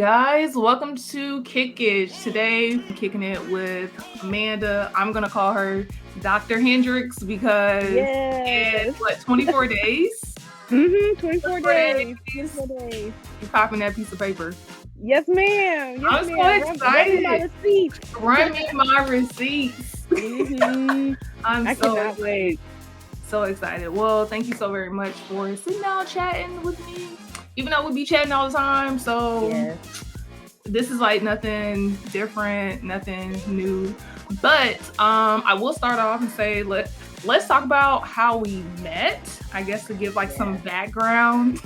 guys? Welcome to Kick It. Today, I'm kicking it with Amanda. I'm gonna call her Dr. Hendricks because Yes. it's 24 days. 24 24 days. days. 24 days. You popping that piece of paper. Yes, ma'am. Yes, I'm so ma'am. Run me my excited. receipt. Run me my receipts. hmm I'm I so cannot excited. wait. So excited. Well, thank you so very much for sitting down chatting with me. Even though we be chatting all the time, so Yes. this is like nothing different, nothing new. But I will start off and say let's talk about how we met. I guess to give like some background.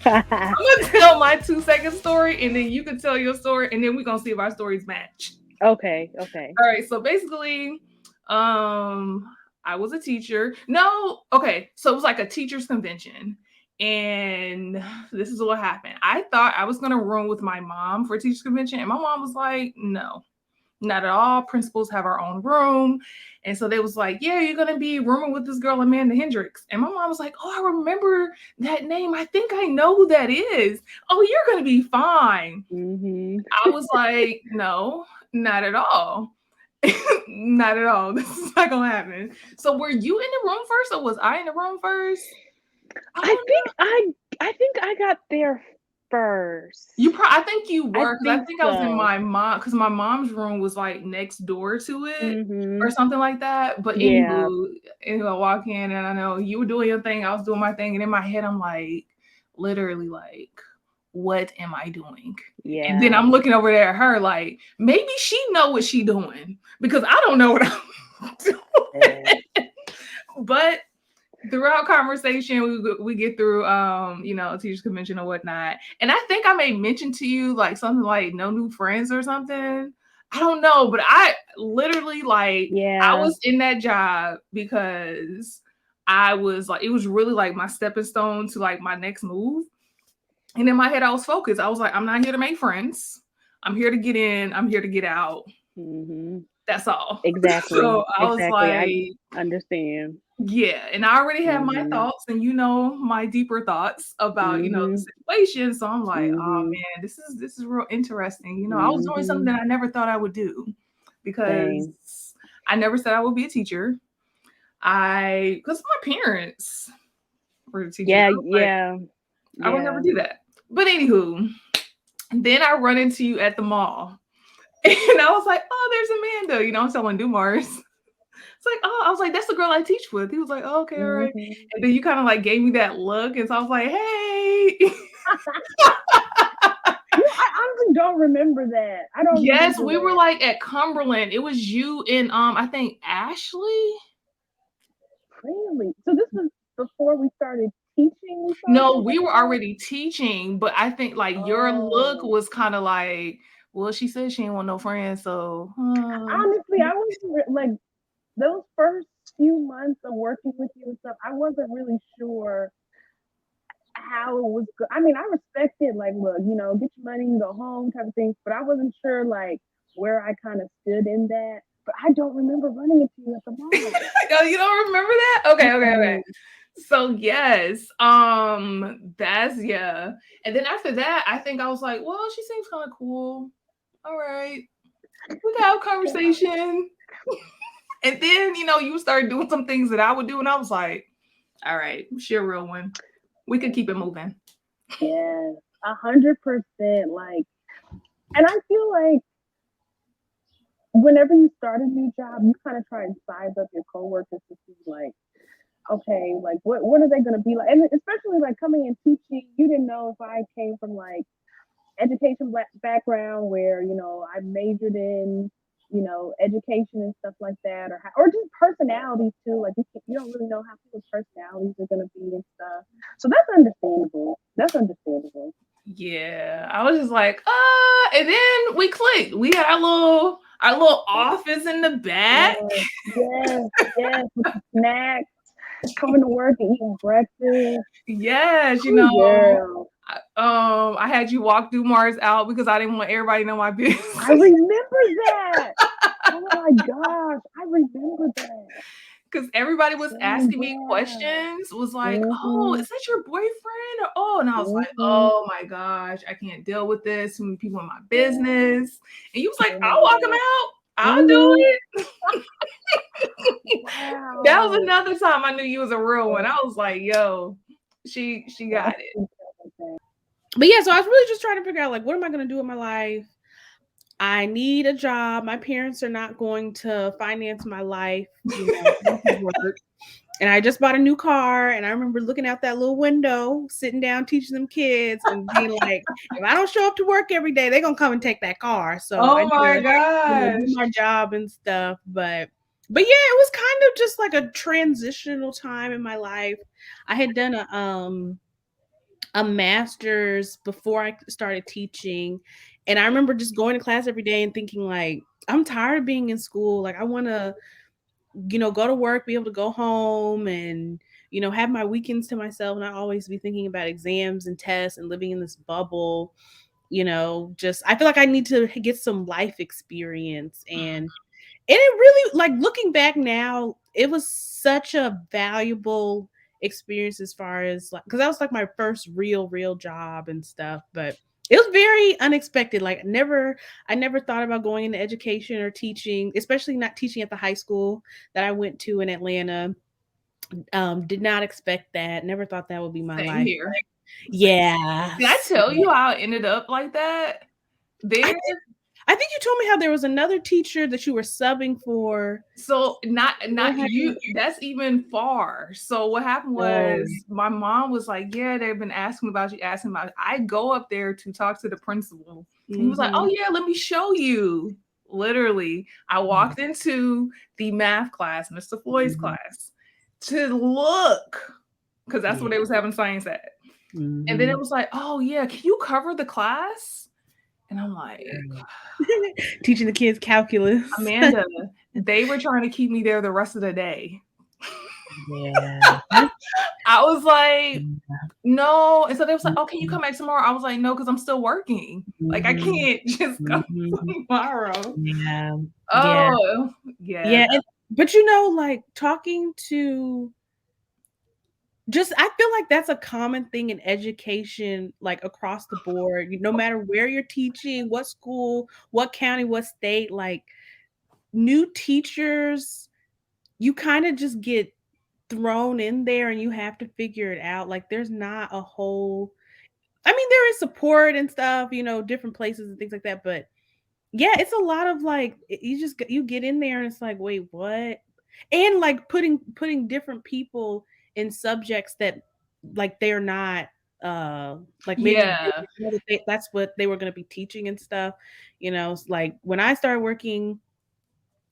I'm gonna tell my 2 second story and then you can tell your story and then we're gonna see if our stories match. Okay. All right, so basically, I was a teacher. No, okay, so it was like a teachers convention. And this is what happened. I thought I was gonna room with my mom for teachers convention, and my mom was like, "No, not at all. Principals have our own room." And so they was like, "Yeah, you're gonna be rooming with this girl Amanda Hendricks." And my mom was like, "Oh, I remember that name. I think I know who that is. Oh, you're gonna be fine." hmm I was like, "No, not at all." Not at all. This is not gonna happen. So were you in the room first or was I in the room first? I I don't think know. I got there first. I think you I were because I think think I was in so. my mom because my mom's room was like next door to it or hmm something like that. But Yeah. anyway, I walk in and I know you were doing your thing, I was doing my thing, and in my head I'm like, literally like, what am I doing? And then Yeah. I'm looking over there at her like, maybe she know what she doing because I don't know what I'm Yeah. doing. But throughout conversation we get through teachers convention or whatnot, and I think I may mention to you like something like no new friends or something. I don't know, but I literally like I Yeah. was in that job because I was like it was really like my stepping stone to like my next move. And in my head I was focused. I was like, I'm not here to make friends, I'm here to get in, I'm here to get out. hmm That's all. So Exactly. I was Exactly. I like, understand. yeah, and I already have my hmm thoughts and my deeper thoughts about, the hmm situation. So I'm like, oh hmm man, this is real interesting. I was doing something hmm that I never thought I would do because Same. I never said I would be a teacher. Because my parents were the teachers. Yeah, I was like, yeah, I would never yeah. do that. But anywho, then I run into you at the mall. And I was like, oh, there's Amanda. I'm selling Dumars. It's like, oh, I was like, that's the girl I teach with. He was like, oh, okay, all right. Mhm. And then you kind of like gave me that look. And so I was like, hey. I honestly don't remember that. I don't Yes, remember we were that. like at Cumberland. It was you and I think Ashley. Really? So this was before we started teaching, we saw each No, other at we the were mall? already teaching, but I think like your look Oh. was kind of like, well, she said she didn't want no friends, so Honestly, I wasn't like those first few months of working with you and stuff, I wasn't really sure how it was I mean, I respected like, look, get your money and go home type of things, but I wasn't sure like where I kind of stood in that. But I don't remember running into you at the mall. oh, you don't remember that? Okay, okay, okay. Mm-mm. So yes, that's yeah. And then after that, I think I was like, well, she seems kind of cool. All right, we can have a conversation. And then you started doing some things that I would do, and I was like, all right, she a real one. We could keep it moving. Yes, 100%. Like, and I feel like whenever you start a new job, you kind of try and size up your coworkers to see like, okay, like what are they gonna be like? And especially like coming and teaching, you didn't know if I came from like education background where I majored in education and stuff like that, or just personalities too. Like you don't really know how people's personalities are gonna be and stuff. So that's understandable. That's understandable. Yeah, I was just like, and then we clicked. We had our little office in the back. Yes, yes, yes. With the snacks, coming to work and eating breakfast. Yes, Oh, girl, I had you walk through Mars out because I didn't want everybody to know my I business. remember that. Oh my gosh, I remember that. because everybody was Oh, asking me yeah. questions, was like, oh, Mhm. is that your boyfriend? Or, oh, and I was like, Mhm. oh my gosh, I can't deal with this. Too many people in my Yeah. business. And you was like, Oh I'll my walk him God. out. I'll do Mhm. it. That was Wow. another time I knew you was a real one. Yeah, I was like, yo, she got that's it. interesting. But yeah, so I was really just trying to figure out like what am I going to do with my life? I need a job. My parents are not going to finance my life, you know, I need to work. And I just bought a new car, and I remember looking out that little window, sitting down teaching them kids and being like, if I don't show up to work every day, they're gonna come and take that car. So I Oh need my to, you know, do gosh. my job and stuff. But yeah, it was kind of just like a transitional time in my life. I had done a master's before I started teaching. And I remember just going to class every day and thinking like, I'm tired of being in school. Like I want to, you know, go to work, be able to go home and, you know, have my weekends to myself, and not always be thinking about exams and tests and living in this bubble. You know, just I feel like I need to get some life experience. And it really, like, looking back now, it was such a valuable experience as far as like, because that was like my first real job and stuff. But it was very unexpected. Like I never thought about going into education or teaching, especially not teaching at the high school that I went to in Atlanta. Did not expect that. Never thought that would be my Same life. here. Same. Yeah. Did I tell you how I ended up like that? I There. think I think you told me how there was another teacher that you were subbing for. So not What you, happened? that's even far. So what happened Oh. was my mom was like, yeah, they've been asking about you, asking about it. I go up there to talk to the principal. And he was like, oh Mhm. yeah, let me show you. Literally, I walked into the math class, Mr. Floyd's Mhm. class, to look, because that's what Yeah. they was having science at. And then it Mhm. was like, oh yeah, can you cover the class? And I'm like, Teaching the kids calculus. Amanda, they were trying to keep me there the rest of the day. Yeah. I was like, no. And so they was like, oh, can you come back tomorrow? I was like, no, because I'm still working. Like, I Mhm. can't just come Mhm. tomorrow. Yeah. Yeah. Oh, yeah. Yeah. But you know, like talking to just I feel like that's a common thing in education, like across the board. No matter where you're teaching, what school, what county, what state, like new teachers, you kind of just get thrown in there and you have to figure it out. Like there's not a whole I mean, there is support and stuff, you know, different places and things like that, but yeah, it's a lot of like you get in there and it's like, wait, what? And like putting different people in subjects that like they're not like maybe you Yeah. didn't know that that's what they were going to be teaching and stuff. You know, it's like when I started working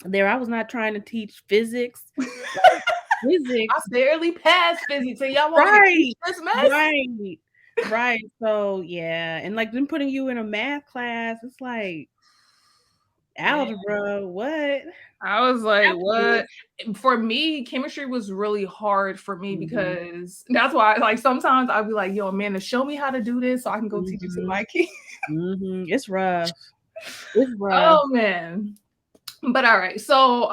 there, I was not trying to teach physics. Like I physics, barely passed physics, and y'all want me to teach right, this mess? right, right. So yeah, and like them putting you in a math class, it's like Man, algebra, what? I was like, Calculus. what? For me, chemistry was really hard for me Mhm, because that's why, like, sometimes I'd be like, yo, Amanda, show me how to do this so I can go teach it to mhm, my kids. mhm. It's rough. It's rough. Oh, man. But all right. So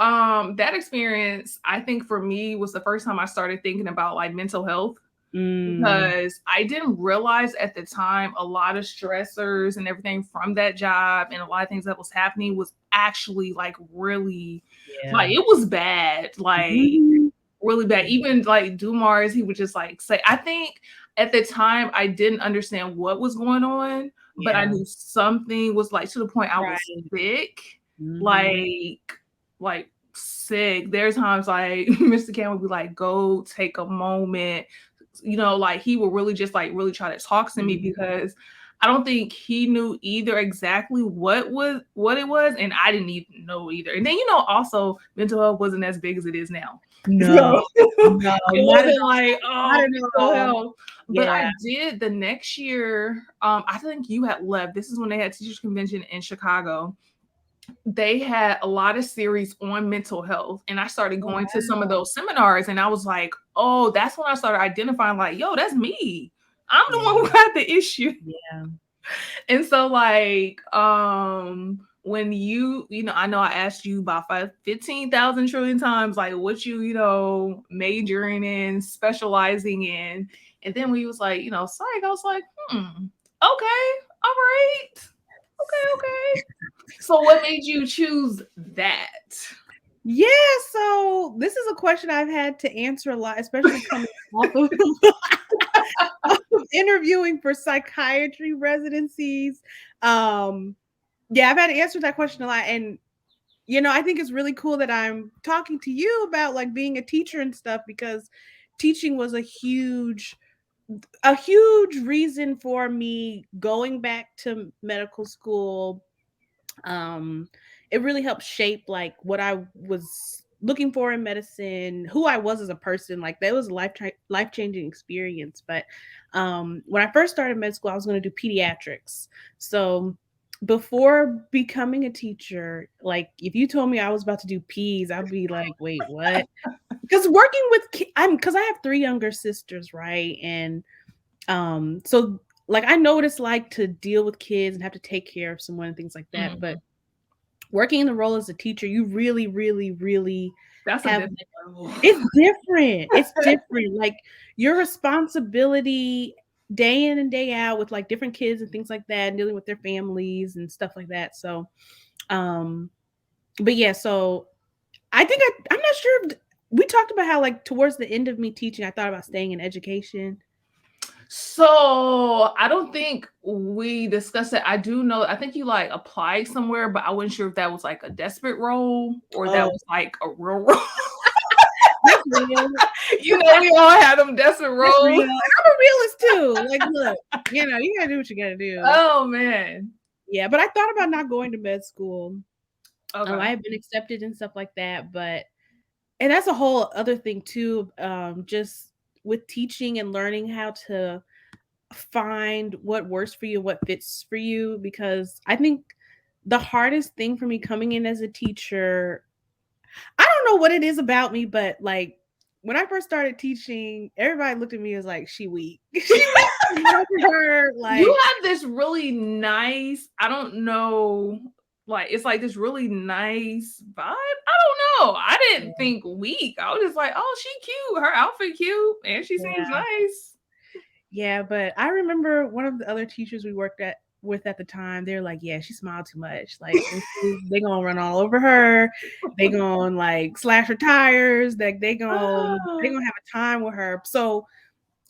that experience, I think for me was the first time I started thinking about like mental health, Mm, because I didn't realize at the time a lot of stressors and everything from that job and a lot of things that was happening was actually like really, like yeah. it was bad, like Mhm. really bad. Yeah. Even like Dumars, he would just like say, I think at the time I didn't understand what was going on, but I Yeah. knew something was like to the point I was Right. sick, Mhm. like like sick. There's times like Mr. Cam would be like, go take a moment, like he would really just like really try to talk to me Mhm. because I don't think he knew either exactly what it was, and I didn't even know either. And then also mental health wasn't as big as it is now. No. So No, it not at wasn't all. like, Not oh, at mental all. health. But I Yeah. did the next year. I think you had left. This is when they had teachers convention in Chicago. They had a lot of series on mental health, and I started Oh, going to some of wow. those seminars, and I was like, oh, that's when I started identifying like, yo, that's me. I'm the Yeah. one who got the issue. Yeah. And so like when I know I asked you about 15,000 trillion times, like what majoring in, specializing in. And then when he was like, psych, I was like, okay, all right. Okay. So what made you choose that? Yeah, so this is a question I've had to answer a lot, especially coming off of, off of interviewing for psychiatry residencies. Yeah, I've had to answer that question a lot. And I think it's really cool that I'm talking to you about like being a teacher and stuff, because teaching was a huge reason for me going back to medical school. It really helped shape like what I was looking for in medicine, who I was as a person. Like that was a life-changing experience. But when I first started med school, I was going to do pediatrics. So before becoming a teacher, like if you told me I was about to do peds, I'd be like, wait, what? Because working with because I have 3 younger sisters, right? And so like I know what it's like to deal with kids and have to take care of someone and things like that. Mm-hmm. But working in the role as a teacher, you really, really, really That's have a different level. It's different. It's different. Like your responsibility day in and day out with like different kids and things like that, and dealing with their families and stuff like that. So but yeah, so I think I'm not sure if we talked about how like towards the end of me teaching, I thought about staying in education. So I don't think we discussed it. I do know, I think you like applied somewhere, but I wasn't sure if that was like a desperate role or that was like a real role. That's real. We all have them desperate roles. I'm a realist too. Like, look, you gotta do what you gotta do. Oh man. Yeah, but I thought about not going to med school. Okay. I have been accepted and stuff like that, and that's a whole other thing too. Just with teaching and learning how to find what works for you, what fits for you, because I think the hardest thing for me coming in as a teacher, I don't know what it is about me, but like when I first started teaching, everybody looked at me as like, she weak. Her, like, you have this really nice, I don't know, like it's like this really nice vibe. I don't know. I didn't think weak. I was just like, oh, she cute. Her outfit cute, and she seems nice. Yeah, but I remember one of the other teachers we worked with at the time, they're like, yeah, she smiled too much. Like they gonna run all over her. They gonna like slash her tires. Like they gonna have a time with her. So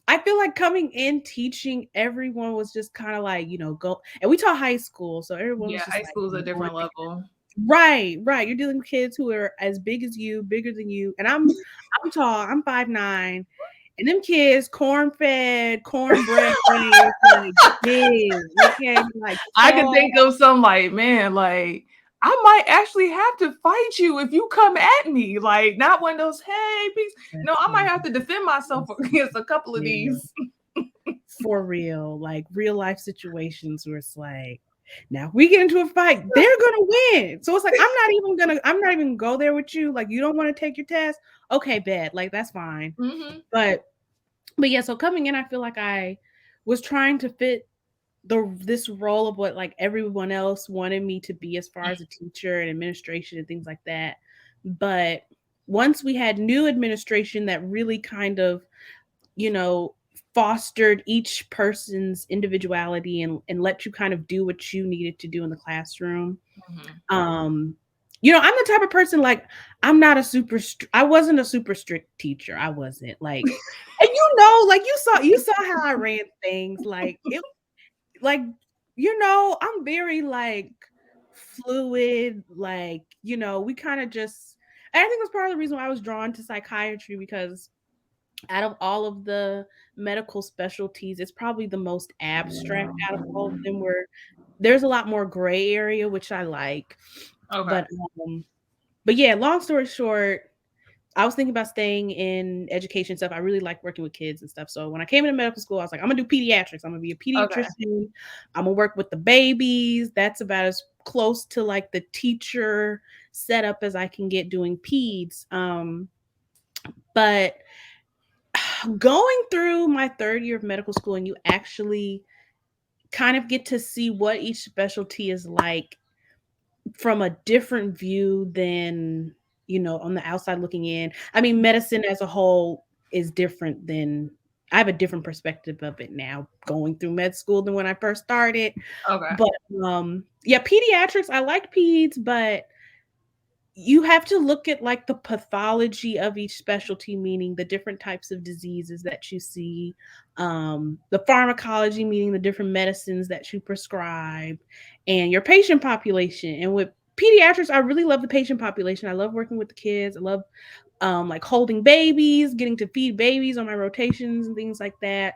I feel like coming in teaching, everyone was just kind of like, go. And we taught high school, so everyone was just high like, school is a different level. Right. You're dealing with kids who are as big as you, bigger than you, and I'm tall. I'm 5'9". And them kids, cornbread, like big. Okay, like I can think of some like, man, like I might actually have to fight you if you come at me. Like, not one of those, hey, peace. No, I might have to defend myself against a couple of these. For real, like real life situations where it's like, now if we get into a fight, they're gonna win. So it's like I'm not even gonna go there with you. Like, you don't want to take your test, okay, bet, like that's fine. Mm-hmm. But yeah, so coming in, I feel like I was trying to fit this role of what like everyone else wanted me to be as far as a teacher and administration and things like that. But once we had new administration that really kind of, fostered each person's individuality and let you kind of do what you needed to do in the classroom. Mm-hmm. I'm the type of person, like, I wasn't a super strict teacher. I wasn't like, and like you saw how I ran things. Like it, like, I'm very like fluid, like, we kind of just, and I think that's part of the reason why I was drawn to psychiatry, because out of all of the medical specialties, it's probably the most abstract out of all of them, where there's a lot more gray area, which I like. Okay. But yeah, long story short, I was thinking about staying in education stuff. I really like working with kids and stuff. So when I came into medical school, I was like, I'm gonna do pediatrics. I'm gonna be a pediatrician. Okay. I'm gonna work with the babies. That's about as close to like the teacher setup as I can get doing peds. But going through my 3rd year of medical school, and you actually kind of get to see what each specialty is like, from a different view than, on the outside looking in. I mean, medicine as a whole is different than I have a different perspective of it now going through med school than when I first started. Okay. But yeah, pediatrics, I like peds, but you have to look at like the pathology of each specialty, meaning the different types of diseases that you see, the pharmacology, meaning the different medicines that you prescribe, and your patient population. And with pediatrics, I really love the patient population. I love working with the kids. I love like holding babies, getting to feed babies on my rotations and things like that.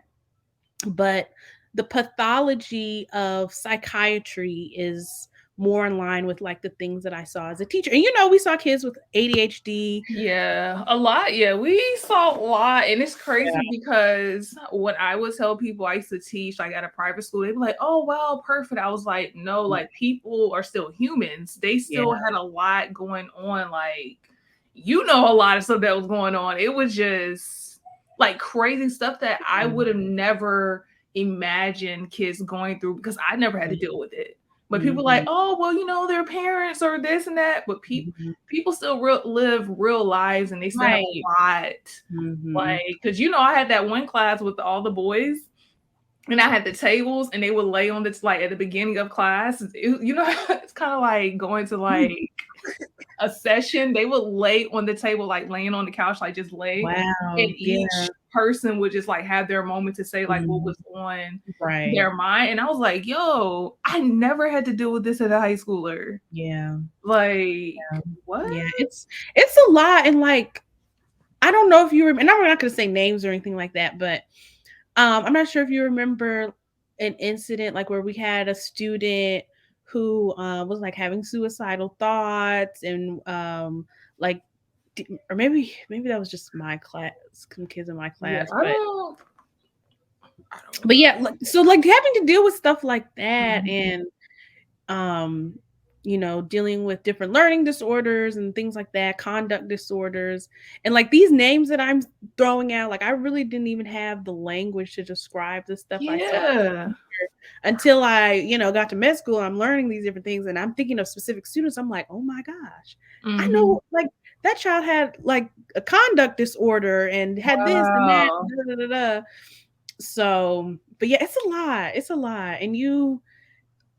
But the pathology of psychiatry is more in line with like the things that I saw as a teacher. And we saw kids with ADHD. Yeah, a lot. Yeah, we saw a lot, and it's crazy Yeah. because when I would tell people I used to teach like at a private school, they'd be like, "Oh, wow, perfect." I was like, "No, like people are still humans. They Yeah. still had a lot going on. Like, a lot of stuff that was going on. It was just like crazy stuff that I would have never imagined kids going through because I never had to deal with it." But people like, Mhm. "Oh, well, their parents or this and that." But Mhm. people still live real lives and they still have Right. a lot. Mhm. Like, because I had that one class with all the boys and I had the tables and they would lay on this like at the beginning of class. It's kind of like going to like a session. They would lay on the table, like laying on the couch, like just lay. And Wow. Yeah. each person would just like have their moment to say like what Mhm. was on Right. their mind. And I was like, yo, I never had to deal with this as a high schooler. Yeah. Like, Yeah. what? Yeah. It's a lot. And like, I don't know if you remember, and I'm not going to say names or anything like that, but I'm not sure if you remember an incident like where we had a student who was like having suicidal thoughts and like or maybe that was just my class, some kids in my Yeah, class, I don't but yeah, remember. so like having to deal with stuff like that Mhm. and um dealing with different learning disorders and things like that, conduct disorders, and like these names that I'm throwing out, like I really didn't even have the language to describe the stuff I saw Yeah. until I got to med school. I'm learning these different things and I'm thinking of specific students. I'm like, oh my gosh, I Mhm. know, like that child had like a conduct disorder and had this and that, Wow. da, da, da, da. So but yeah, it's a lot, and you,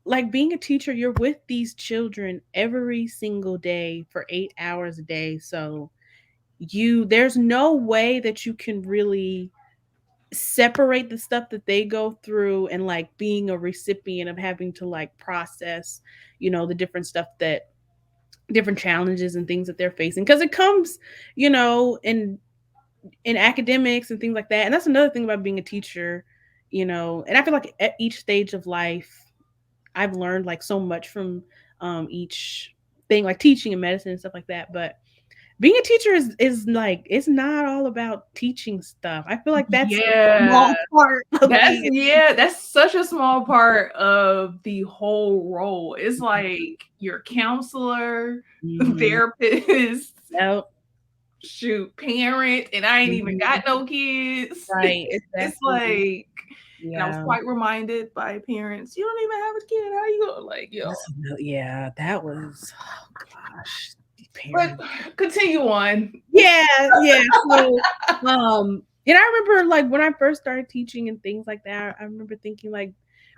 like being a teacher, you're with these children every single day for 8 hours a day. So there's no way that you can really separate the stuff that they go through and like being a recipient of having to like process, the different stuff, that different challenges and things that they're facing. Cause it comes, in academics and things like that. And that's another thing about being a teacher, and I feel like at each stage of life, I've learned like so much from each thing, like teaching and medicine and stuff like that. But being a teacher is like, it's not all about teaching stuff. I feel like that's a Yeah. small part of being a That's such a small part of the whole role. It's like your counselor, Mhm. therapist, Yep. shoot, parent, and I ain't even got Mhm. no kids. Right, It's exactly. like, and I was Yeah. quite reminded by parents, you don't even have a kid. How you going? Like, yo. Yeah, that was, oh gosh, But parents. continue on. Yeah, yeah. So, and I remember like when I first started teaching and things like that, I remember thinking like,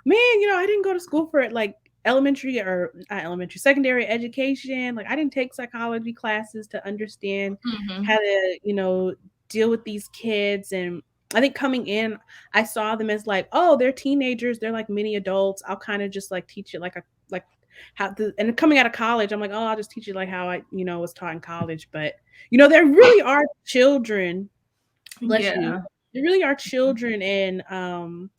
man, I didn't go to school for it, like elementary or not elementary, secondary education. Like I didn't take psychology classes to understand how Mhm. to, deal with these kids. And I think coming in, I saw them as like, oh, they're teenagers, they're like mini adults. I'll kind of just like teach it like how to, and coming out of college, I'm like, oh, I'll just teach you like how I, was taught in college. But there really are children, bless you. Yeah. There really are children, and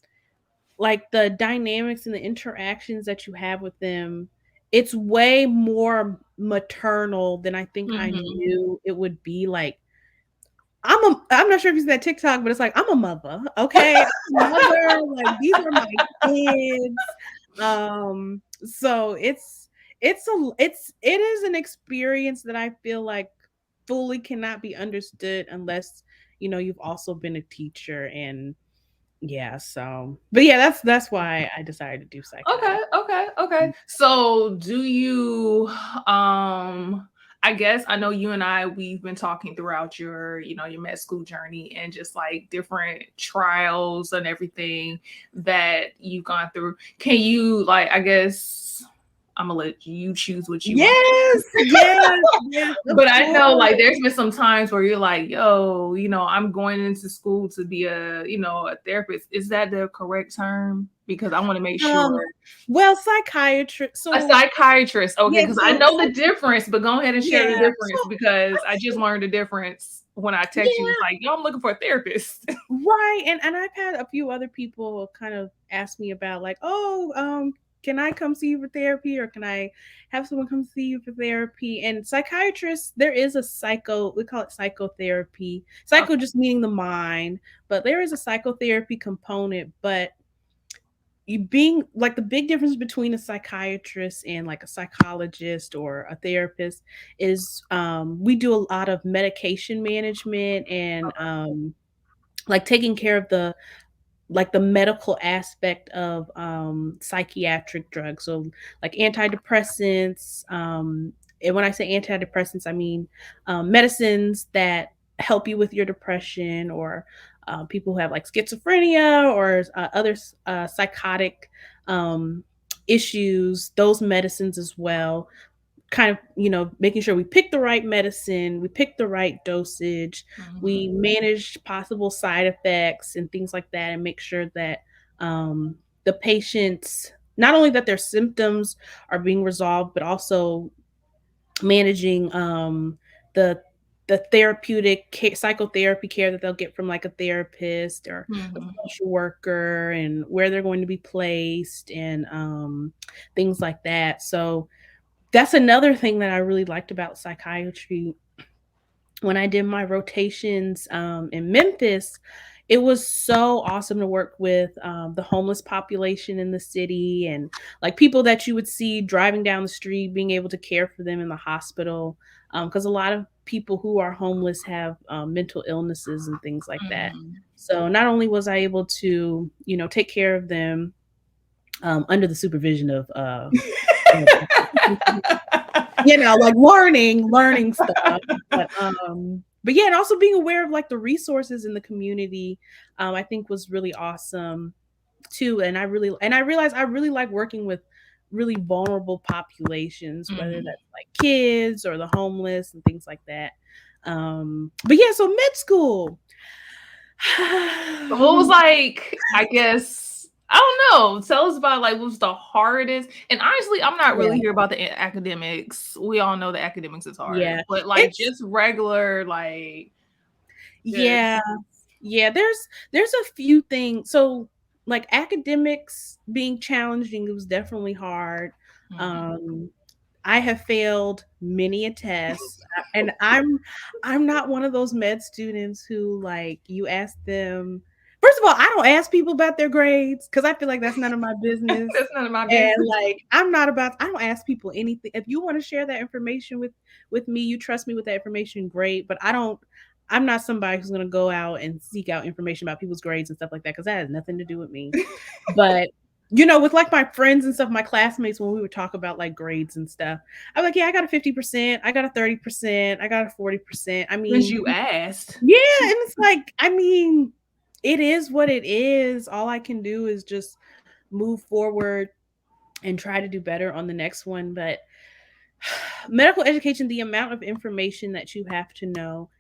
like the dynamics and the interactions that you have with them, it's way more maternal than I think I Mhm. knew it would be. Like I'm not sure if you see that TikTok, but it's like, I'm a mother, okay? I'm a mother, like these are my kids. So it is an experience that I feel like fully cannot be understood unless, you've also been a teacher. And Yeah, so but yeah, that's why I decided to do Okay, psychiatry. okay, okay. So do you I guess I know you and we've been talking throughout your, your med school journey and just like different trials and everything that you've gone through. Can you like I guess I'm gonna let you choose what you want. Yes, yes, yes, of But I know like course. there's been some times where you're like, yo, I'm going into school to be a therapist. Is that the correct term? Because I want to make sure. Um, well, psychiatrist. A So psychiatrist. Okay, yeah, because I so know the difference, but go ahead and share the yeah, difference because I just learned the difference when I text you. It's yeah, like, yo, I'm looking for a therapist. right. And I've had a few other people kind of ask me about like, oh, can I come see you for therapy, or can I have someone come see you for therapy? And psychiatrists, there is a psycho. We call it psychotherapy. Psycho Okay. just meaning the mind, but there is a psychotherapy component. But you being like the big difference between a psychiatrist and like a psychologist or a therapist is we do a lot of medication management and like taking care of the like the medical aspect of psychiatric drugs, so like antidepressants, and when I say antidepressants I mean medicines that help you with your depression, or people who have like schizophrenia or other psychotic um, issues, those medicines as well, kind of making sure we pick the right medicine, we pick the right dosage, Mhm. we manage possible side effects and things like that, and make sure that um, the patients, not only that their symptoms are being resolved, but also managing the therapeutic psychotherapy care that they'll get from like a therapist or a Mhm. social worker, and where they're going to be placed, and things like that. So that's another thing that I really liked about psychiatry. When I did my rotations in Memphis, it was so awesome to work with the homeless population in the city, and like people that you would see driving down the street, being able to care for them in the hospital. Because a lot of people who are homeless have mental illnesses and things like that. Mhm. So not only was I able to, take care of them under the supervision of like learning stuff, but yeah, and also being aware of like the resources in the community, I think was really awesome too. And I realized I really like working with really vulnerable populations, whether Mhm. that's like kids or the homeless and things like that. But yeah, so med school. What was like, I guess, I don't know. Tell us about like what was the hardest. And honestly, I'm not Yeah, really here about the academics. We all know the academics is hard, yeah. but like It's just regular, like yeah, just. yeah, there's a few things. So like academics being challenging, it was definitely hard. Mhm. Um I have failed many a test, and I'm not one of those med students who like you ask them. First of all, I don't ask people about their grades because I feel like that's none of my business. That's none of my And business. like I don't ask people anything. If you want to share that information with me, you trust me with that information, great. But I'm not somebody who's gonna go out and seek out information about people's grades and stuff like that because that has nothing to do with me. But with like my friends and stuff, my classmates, when we would talk about like grades and stuff, I'm like, yeah, I got a 50%, I got a 30%, I got a 40%. I Since mean, you asked. yeah, and it's like, I mean, it is what it is. All I can do is just move forward and try to do better on the next one. But medical education, the amount of information that you have to know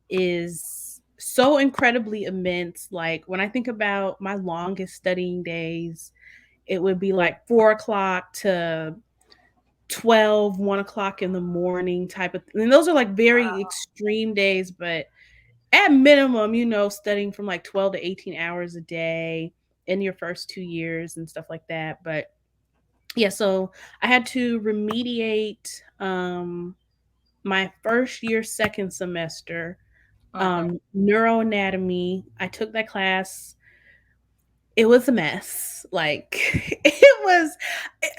is so incredibly immense. Like when I think about my longest studying days, it would be like 4 o'clock to 12, 1 o'clock in the morning type of and those are like very extreme days, but at minimum, studying from like 12 to 18 hours a day in your first 2 years and stuff like that. But yeah, so I had to remediate my first year, second semester, Okay. neuroanatomy. I took that class It was a mess. Like it was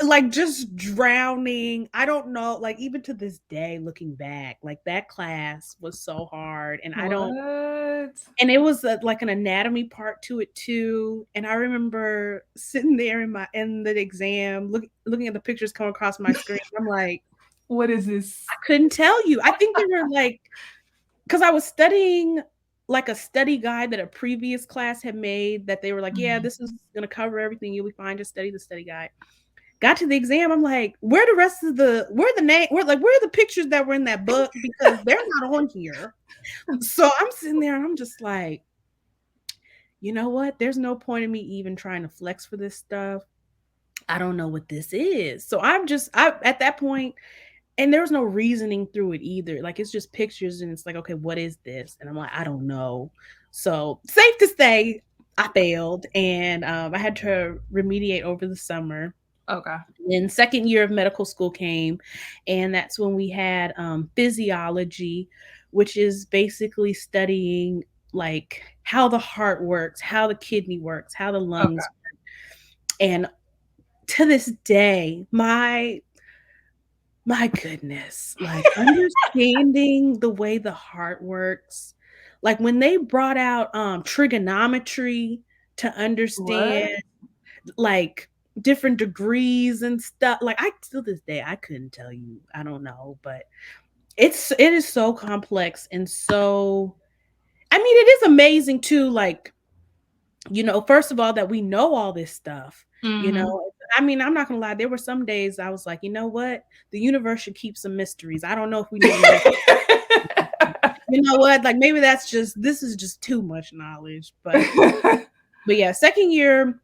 like just drowning. I don't know, like even to this day looking back, like that class was so hard and I don't What? and it was like an anatomy part to it too. And I remember sitting there in the exam looking at the pictures come across my screen. I'm like, What is this? I couldn't tell you. I think they were like because I was studying like a study guide that a previous class had made that they were like, yeah, Mhm. this is going to cover everything. You'll be fine. Just study the study guide. Got to the exam. I'm like, where are the rest of where are the name, where are the pictures that were in that book? Because they're not on here. So I'm sitting there and I'm just like, you know what? There's no point in me even trying to flex for this stuff. I don't know what this is. So I at that point, and there was no reasoning through it either. Like it's just pictures and it's like, okay, what is this? And I'm like, I don't know. So safe to say, I failed and I had to remediate over the summer. Okay. Then second year of medical school came, and that's when we had physiology, which is basically studying like how the heart works, how the kidney works, how the Okay. lungs work. And to this day, my goodness, like understanding the way the heart works, like when they brought out trigonometry to understand What? like different degrees and stuff. Like I till this day I couldn't tell you. I don't know, but it is so complex and so I mean it is amazing too, like, first of all that we know all this stuff, you Mhm. know. I mean, I'm not gonna lie, there were some days I was like, you know what? The universe should keep some mysteries. I don't know if we need to know. You know what? Like maybe this is just too much knowledge. But yeah, second year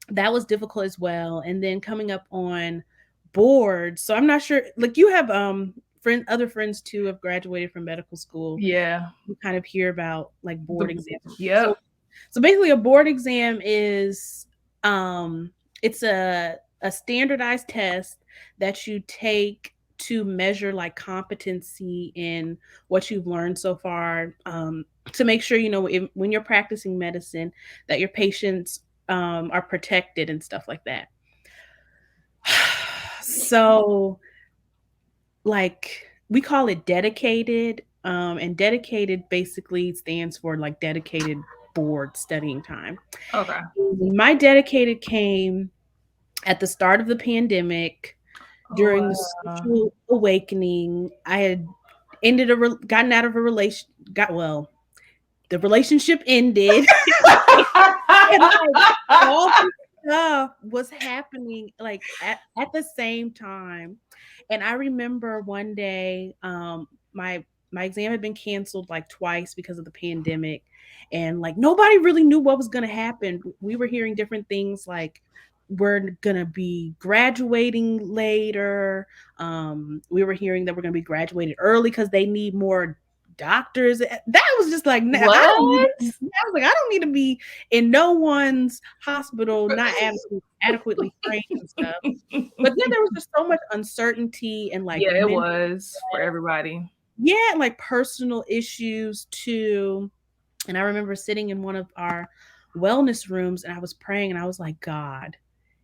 that was difficult as well. And then coming up on boards. So I'm not sure, like you have other friends too have graduated from medical school. Yeah. You kind of hear about like board The, exams. So yep. so basically a board exam is it's a standardized test that you take to measure like competency in what you've learned so far, to make sure when you're practicing medicine that your patients are protected and stuff like that. So like we call it dedicated, and dedicated basically stands for like dedicated board studying time. Okay. My dedicated came at the start of the pandemic during the Wow. social awakening. I had gotten out of a relation got well the relationship ended. And like all this stuff was happening like at the same time. And I remember one day, my exam had been canceled like twice because of the pandemic. And like nobody really knew what was gonna happen. We were hearing different things like we're gonna be graduating later. We were hearing that we're gonna be graduated early because they need more doctors. That was just like What? I was like, I don't need to be in no one's hospital, not adequately trained and stuff. But then there was just so much uncertainty and like Yeah, it mental, was for everybody. yeah, like personal issues too. And I remember sitting in one of our wellness rooms and I was praying and I was like, God,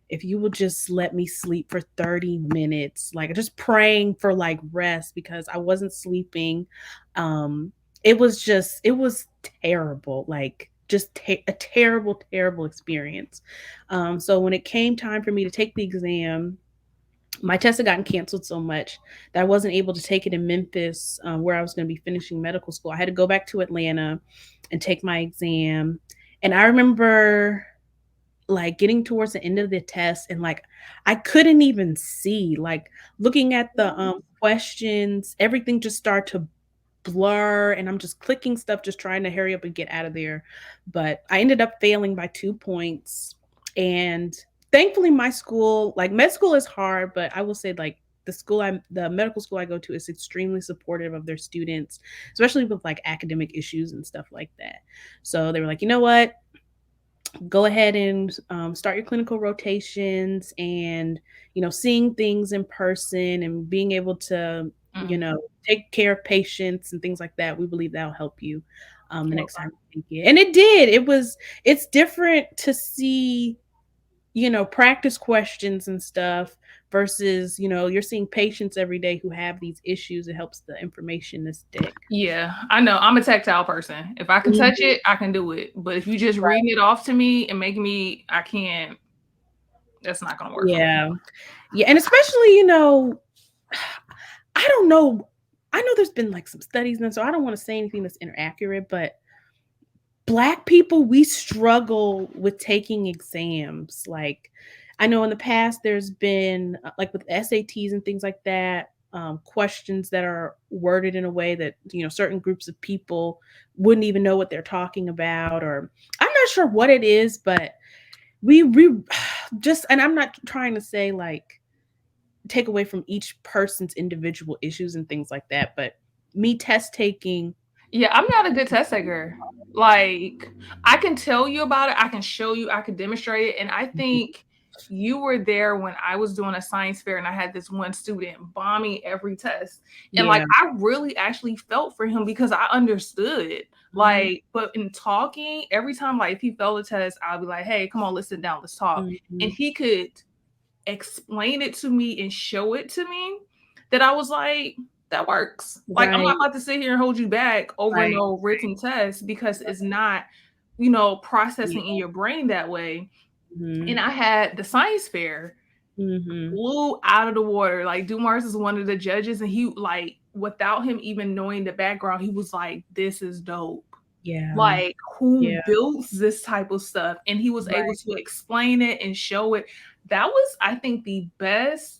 if you will just let me sleep for 30 minutes, like just praying for like rest because I wasn't sleeping. Um, it was terrible, like just a terrible, terrible experience. So when it came time for me to take the exam, my test had gotten canceled so much that I wasn't able to take it in Memphis, where I was going to be finishing medical school. I had to go back to Atlanta and take my exam. And I remember like getting towards the end of the test and like I couldn't even see, like looking at the questions, everything just started to blur and I'm just clicking stuff just trying to hurry up and get out of there. But I ended up failing by 2 points. And thankfully my school, like med school is hard, but I will say like the medical school I go to is extremely supportive of their students, especially with like academic issues and stuff like that. So they were like, you know what, go ahead and start your clinical rotations and seeing things in person and being able to Mm. take care of patients and things like that. We believe that'll help you. the next Okay. time you take it. And it did. It's different to see, practice questions and stuff versus, you're seeing patients every day who have these issues. It helps the information to stick. Yeah, I know. I'm a tactile person. If I can touch Mhm. it, I can do it. But if you just Right. reading it off to me and making me, I can't. That's not gonna work for me. Yeah. Yeah. And especially, I don't know. I know there's been like some studies, and so I don't want to say anything that's inaccurate, but Black people, we struggle with taking exams. Like, I know in the past there's been like with SATs and things like that, questions that are worded in a way that certain groups of people wouldn't even know what they're talking about, or I'm not sure what it is, but we just, and I'm not trying to say like take away from each person's individual issues and things like that, but me test taking. Yeah, I'm not a good test taker. Like, I can tell you about it, I can show you, I can demonstrate it. And I think you were there when I was doing a science fair and I had this one student bombing every test. And like, Yeah. I really actually felt for him because I understood. Mhm. Like, but in talking, every time, like, if he failed a test, I'll be like, hey, come on, let's sit down, let's talk. And Mhm. he could explain it to me and show it to me, that I was like, that works. Like, I'm not Right. about to sit here and hold you back over Right. no written test because it's not, Yeah. processing in your brain that way. And Mhm. I had the science fair, Mhm. blew out of the water. Like, Dumars is one of the judges, and he, like, without him even knowing the background, he was like, this is dope. Yeah. Like, who Yeah. builds this type of stuff? And he was able Right. to explain it and show it. That was, I think, the best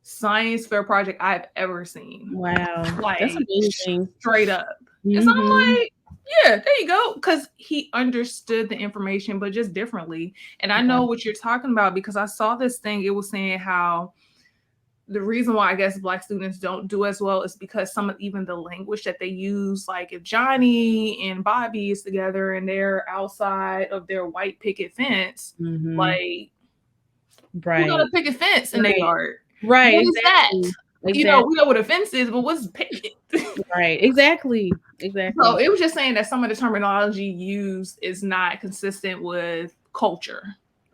science fair project I've ever seen. Wow. That's Like, amazing. straight up. And so I'm Mhm. like, yeah, there you go. Because he understood the information, but just differently. And I Wow. know what you're talking about because I saw this thing. It was saying how the reason why I guess Black students don't do as well is because some of even the language that they use, like if Johnny and Bobby is together and they're outside of their white picket fence, Mhm. like, who got a Right. picket fence in their Right. yard? Right. What is that? Exactly. We Exactly. know what a fence is, but what's picket? Right. Exactly. So Exactly. it was just saying that some of the terminology used is not consistent with culture.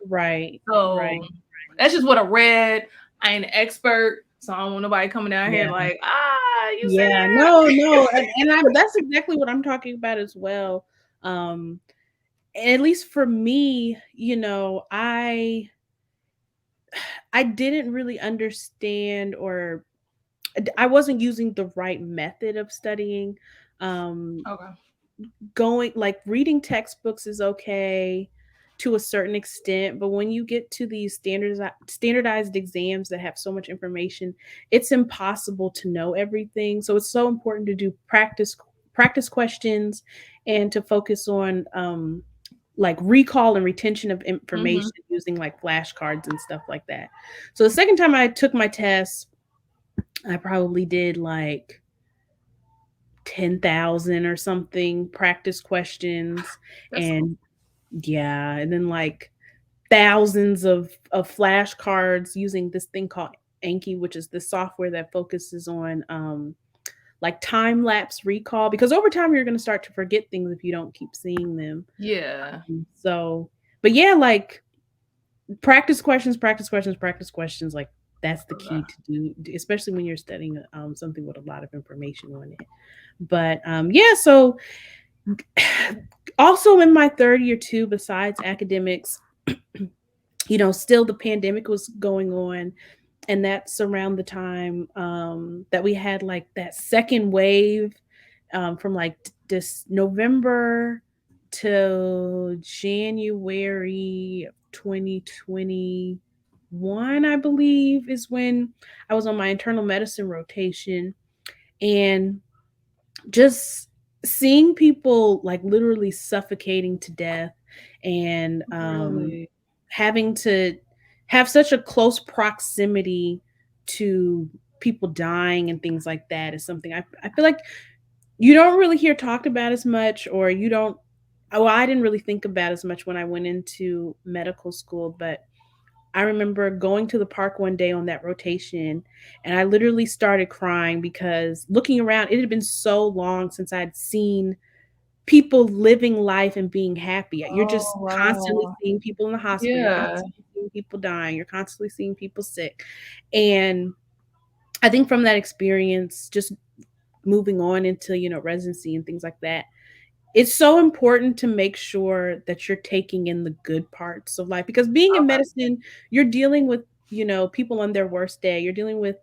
Right. So Right. that's just what I read. I ain't an expert, so I don't want nobody coming down here Yeah. like, you said Yeah. No, no. And that's exactly what I'm talking about as well. Um, at least for me, I didn't really understand, or I wasn't using the right method of studying. Um, that. Okay. going like reading textbooks is okay to a certain extent, but when you get to these standardized exams that have so much information, it's impossible to know everything. So it's so important to do practice questions and to focus on like recall and retention of information Mm-hmm. using like flashcards and stuff like that. So the second time I took my test, I probably did like 10,000 or something practice questions, That's cool. and yeah, and then like thousands of flashcards using this thing called Anki, which is the software that focuses on like time lapse recall, because over time you're going to start to forget things if you don't keep seeing them. Yeah. So, but yeah, like practice questions, practice questions, practice questions, like that's the Okay. key to do, especially when you're studying something with a lot of information on it. But yeah, so also in my third year too, besides academics, still the pandemic was going on, and that's around the time that we had like that second wave, from like this November to January of 2021, I believe, is when I was on my internal medicine rotation. And just seeing people like literally suffocating to death, and Really? having to have such a close proximity to people dying and things like that is something I feel like you don't really hear talked about as much, or you don't, well, I didn't really think about as much when I went into medical school. But I remember going to the park one day on that rotation, and I literally started crying because looking around, it had been so long since I'd seen people living life and being happy. You're Oh just constantly wow. seeing people in the hospital. You're Yeah. constantly seeing people dying. You're constantly seeing people sick. And I think from that experience, just moving on into, residency and things like that, it's so important to make sure that you're taking in the good parts of life, because being in Okay. medicine, you're dealing with, people on their worst day. You're dealing with,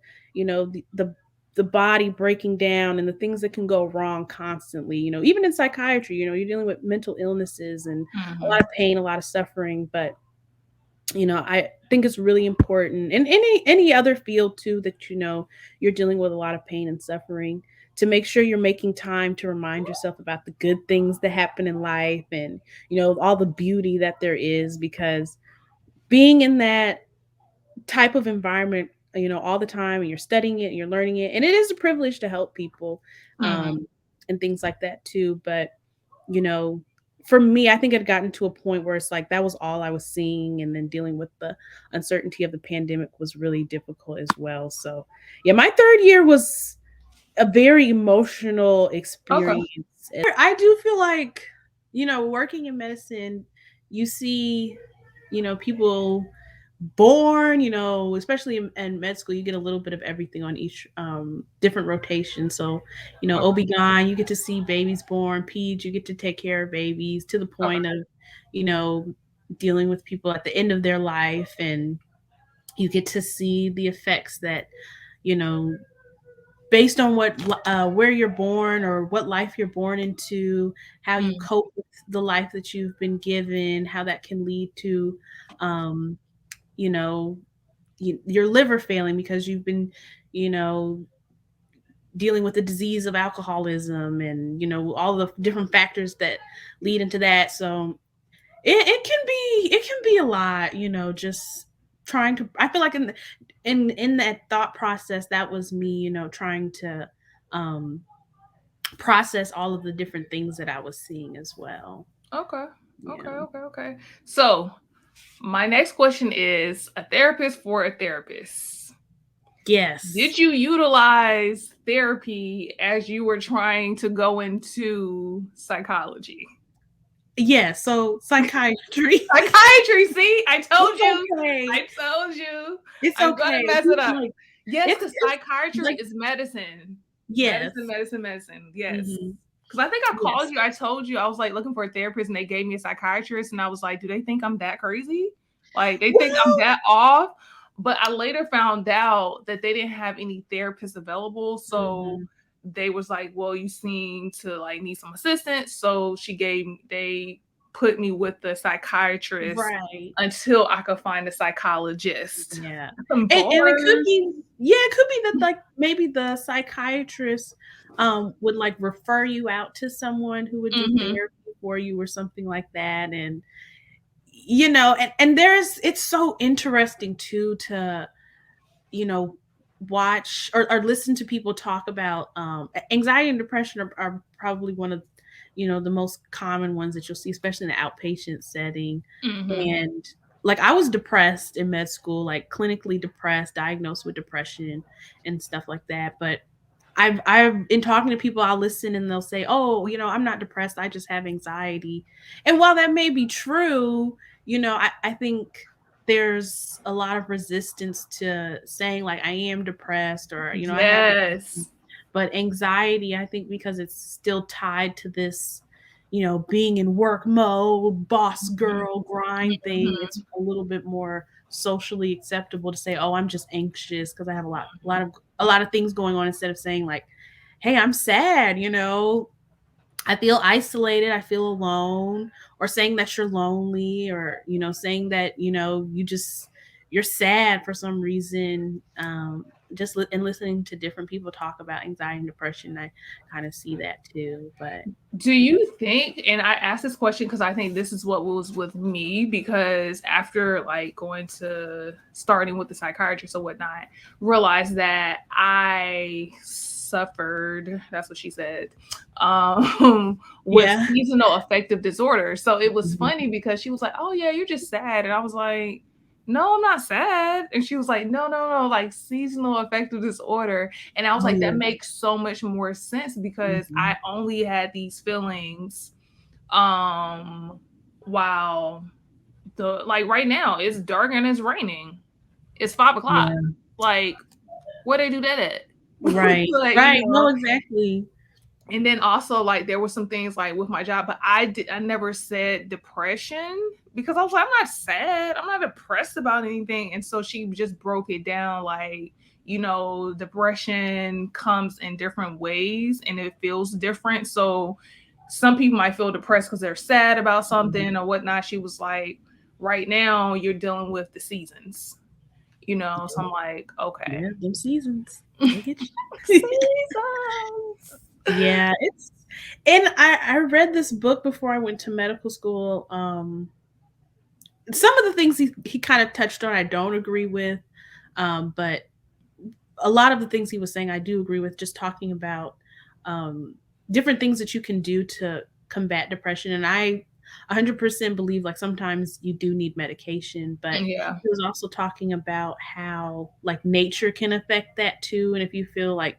the body breaking down and the things that can go wrong constantly. Even in psychiatry, you're dealing with mental illnesses and a lot Hmm. of pain, a lot of suffering. But I think it's really important, and any other field too, that you're dealing with a lot of pain and suffering, to make sure you're making time to remind yourself about the good things that happen in life, and all the beauty that there is, because being in that type of environment, all the time, and you're studying it and you're learning it, and it is a privilege to help people, Hmm. um and things like that too. But you know, for me, I think it had gotten to a point where it's like that was all I was seeing, and then dealing with the uncertainty of the pandemic was really difficult as well. So, yeah, my third year was a very emotional Okay. experience. I do feel like, working in medicine, you see, people born, especially in med school, you get a little bit of everything on each different rotation. So, Okay. OB-GYN, you get to see babies born, peds, you get to take care of babies, to the Okay. point of, you know, dealing with people at the end of their life, and you get to see the effects that, you know, based on what where you're born or what life you're born into, how you Mm. cope with the life that you've been given, how that can lead to um, you know, your liver failing because you've been, you know, dealing with the disease of alcoholism, and all the different factors that lead into that. So it can be a lot, just trying to. I feel like in that thought process, that was me, trying to um process all of the different things that I was seeing as well. Okay. Okay. Yeah. Okay. Okay. So my next question is a therapist for a therapist. Yes. Did you utilize therapy as you were trying to go into psychology? Yeah. So psychiatry. Psychiatry, see? I told It's you. okay. I told you. It's I'm gonna okay. mess it up. Like Yes, because it's psychiatry like is medicine. yes. Medicine, medicine, medicine. Yes. Hmm. Because I think I called Yes. you. I told you I was like looking for a therapist and they gave me a psychiatrist. And I was like, do they think I'm that crazy? Like, they think I'm Well, that off? But I later found out that they didn't have any therapists available. So mhm. they was like, well, you seem to like need some assistance. So they put me with the psychiatrist Right. until I could find a psychologist. Yeah. I'm And it could bored. be, yeah, it could be that, like, maybe the psychiatrist would like refer you out to someone who would do Hmm. therapy for you or something like that. And and it's so interesting too to you know, watch or listen to people talk about anxiety and depression are probably one of the most common ones that you'll see, especially in the outpatient setting. Hmm. And like I was depressed in med school, like clinically depressed, diagnosed with depression and stuff like that. But I've in talking to people, I'll listen and they'll say, "Oh, I'm not depressed. I just have anxiety." And while that may be true, I think there's a lot of resistance to saying like I am depressed, or I have depression. Yes. But anxiety, I think, because it's still tied to this being in work mode, boss Mhm. girl grind thing, Mhm. it's a little bit more socially acceptable to say, "Oh, I'm just anxious because I have a lot of things going on," instead of saying like, "Hey, I'm sad, I feel isolated, I feel alone," or saying that you're lonely, or saying that you're sad for some reason. And listening to different people talk about anxiety and depression, I kind of see that too. But Do you think, and I asked this question because I think this is what was with me, because after like going to starting with the psychiatrist or whatnot, realized that I suffered, that's what she said, with yeah. seasonal affective disorder. So it was Mhm. funny because she was like, oh yeah, you're just sad. And I was like, no, I'm not sad. And she was like, no, like seasonal affective disorder. And I was like, that Oh. makes so much more sense because Mhm. I only had these feelings while the like right now it's dark and it's raining. It's 5 o'clock. Yeah. Like, where they do that at? Right. Like, Right. No, exactly. and then also like there were some things like with my job, but I never said depression because I was like, I'm not sad, I'm not depressed about anything. And so she just broke it down like, depression comes in different ways and it feels different. So some people might feel depressed because they're sad about something or whatnot. She was like, right now you're dealing with the seasons, so I'm like, okay. Yeah, them seasons. They get you. Seasons. Yeah, and I read this book before I went to medical school. Some of the things he kind of touched on I don't agree with. But a lot of the things he was saying I do agree with, just talking about um different things that you can do to combat depression. And I 100% believe like sometimes you do need medication, but Yeah. he was also talking about how like nature can affect that too. And if you feel like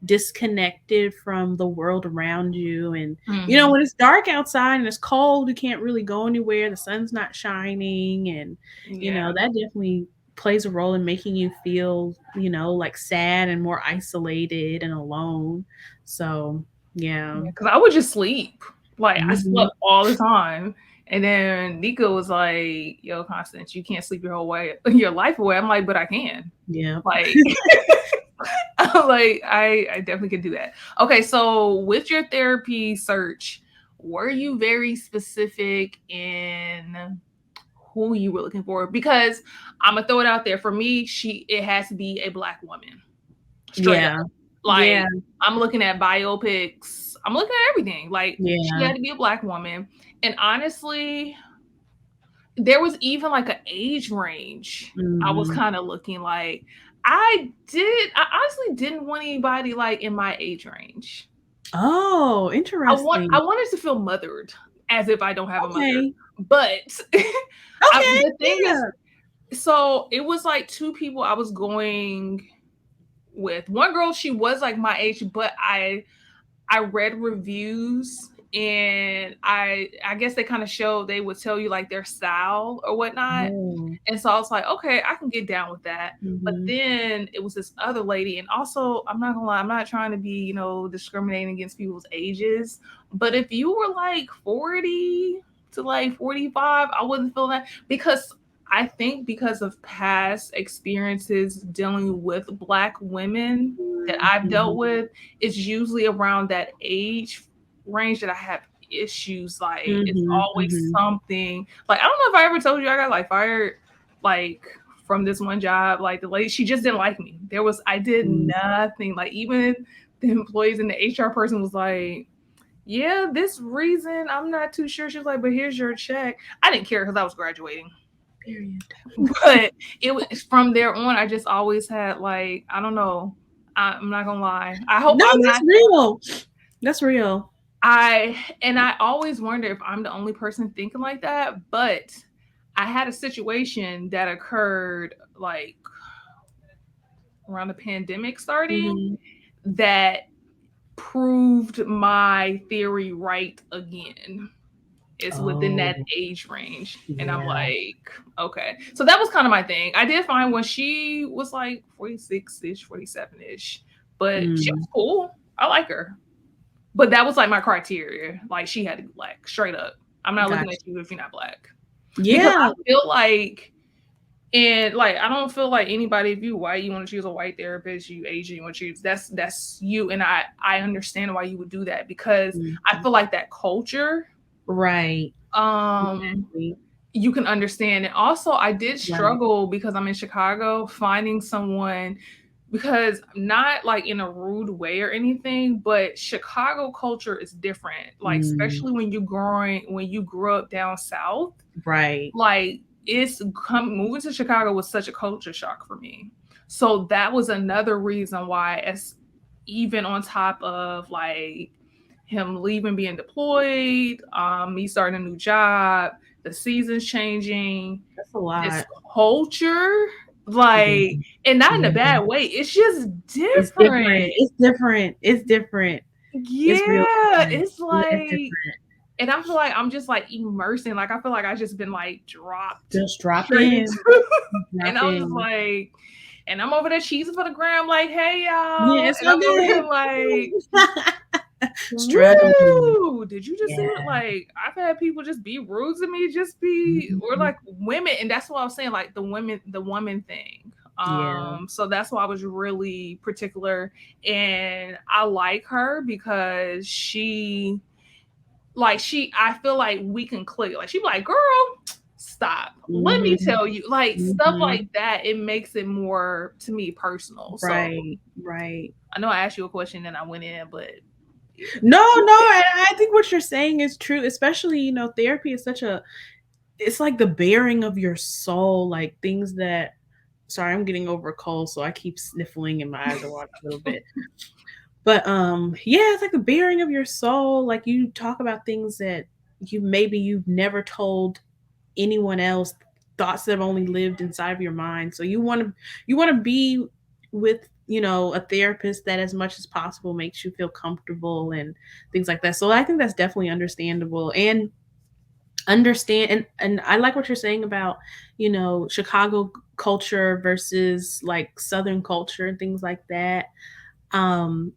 disconnected from the world around you, and Mhm. when it's dark outside and it's cold, you can't really go anywhere, the sun's not shining, and Yeah. that definitely plays a role in making you feel, like sad and more isolated and alone. So, yeah. Because I would just sleep. Like I Mhm. slept all the time. And then Nico was like, yo, Constance, you can't sleep your whole way your life away. I'm like, but I can. Yeah. Like I'm like, I definitely could do that. Okay, so with your therapy search, were you very specific in who you were looking for? Because I'm gonna throw it out there. For me, it has to be a Black woman. Straight up. Yeah. Yeah. Like, I'm looking at biopics. I'm looking at everything. Like, she Yeah. had to be a Black woman. And honestly, there was even like an age range. I was Mhm. kind of looking like I honestly didn't want anybody like in my age range. Oh, I interesting. wanted to feel mothered as if I don't have a mother. Okay. But Okay. the thing is, Yeah. so it was like two people I was going with. One girl, she was like my age, but I read reviews and I guess they kind of showed they would tell you like their style or whatnot. Oh. And so I was like, okay, I can get down with that. But Mhm. then it was this other lady, and also I'm not gonna lie, I'm not trying to be, discriminating against people's ages. But if you were like 40 to like 45, I wouldn't feel that because I think because of past experiences dealing with Black women that I've dealt Mhm. with, it's usually around that age range that I have issues. Like it's Mhm. always Mhm. something. Like I don't know if I ever told you I got like fired like from this one job. Like the lady, she just didn't like me. I did Mhm. nothing. Like even the employees and the HR person was like, yeah, this reason I'm not too sure. She was like, but here's your check. I didn't care because I was graduating. Period. But it was from there on, I just always had like, I don't know. I'm not gonna lie. I hope No, I'm that's not. real. That's real. I always wonder if I'm the only person thinking like that, but I had a situation that occurred like around the pandemic starting Mhm. that proved my theory right again. It's within that Oh, age range. And I'm yeah. like, okay. So that was kind of my thing. I did find when she was like 46-ish, 47-ish, but she Mm. was cool. I like her. But that was like my criteria. Like she had to be Black, straight up. I'm not looking Gotcha. at you if you're not Black. Because Yeah. I feel like, and like I don't feel like anybody, if you white, you want to choose a white therapist, you Asian, you want to choose that's you. And I understand why you would do that because I Mhm. feel like that culture, Right. um, Exactly. you can understand. And also I did Right. struggle because I'm in Chicago finding someone because not like in a rude way or anything, but Chicago culture is different. Like Mm. especially when you grew up down south, Right. like moving to Chicago was such a culture shock for me. So that was another reason why, as even on top of like him leaving, being deployed, me starting a new job, the seasons changing, That's a this lot. culture, Yeah. like, and not in a Yeah. bad way. It's just It's different. different. It's different. It's different. It's real Yeah, different. it's It's like, different. and I feel like I'm just like immersing. Like I feel like I just been like dropped Just drop straight in. into, and Drop I was just in. like, and I'm over there cheesing for the gram, like, hey Yeah, y'all, it's and I'm so over here like, good. Struggling. woo! Did you just see what? Yeah. Like, I've had people just be rude to me, just be, or Mhm. like women, and that's what I was saying, like the woman thing. Yeah. So that's why I was really particular, and I like her because I feel like we can click. Like she be like, girl, stop. Let me Mhm. tell you, like stuff Mhm. like that. It makes it more to me personal. So Right. Right. I know I asked you a question and I went in, but yeah. No, no, and I think what you're saying is true, especially, therapy is such a it's like the bearing of your soul, like things that sorry, I'm getting over a cold, so I keep sniffling and my eyes are watering a little bit. But yeah, it's like the bearing of your soul. Like you talk about things that you've never told anyone else, thoughts that have only lived inside of your mind. So you want to be with, a therapist that as much as possible makes you feel comfortable and things like that. So I think that's definitely understandable and understand and I like what you're saying about, Chicago culture versus like Southern culture and things like that.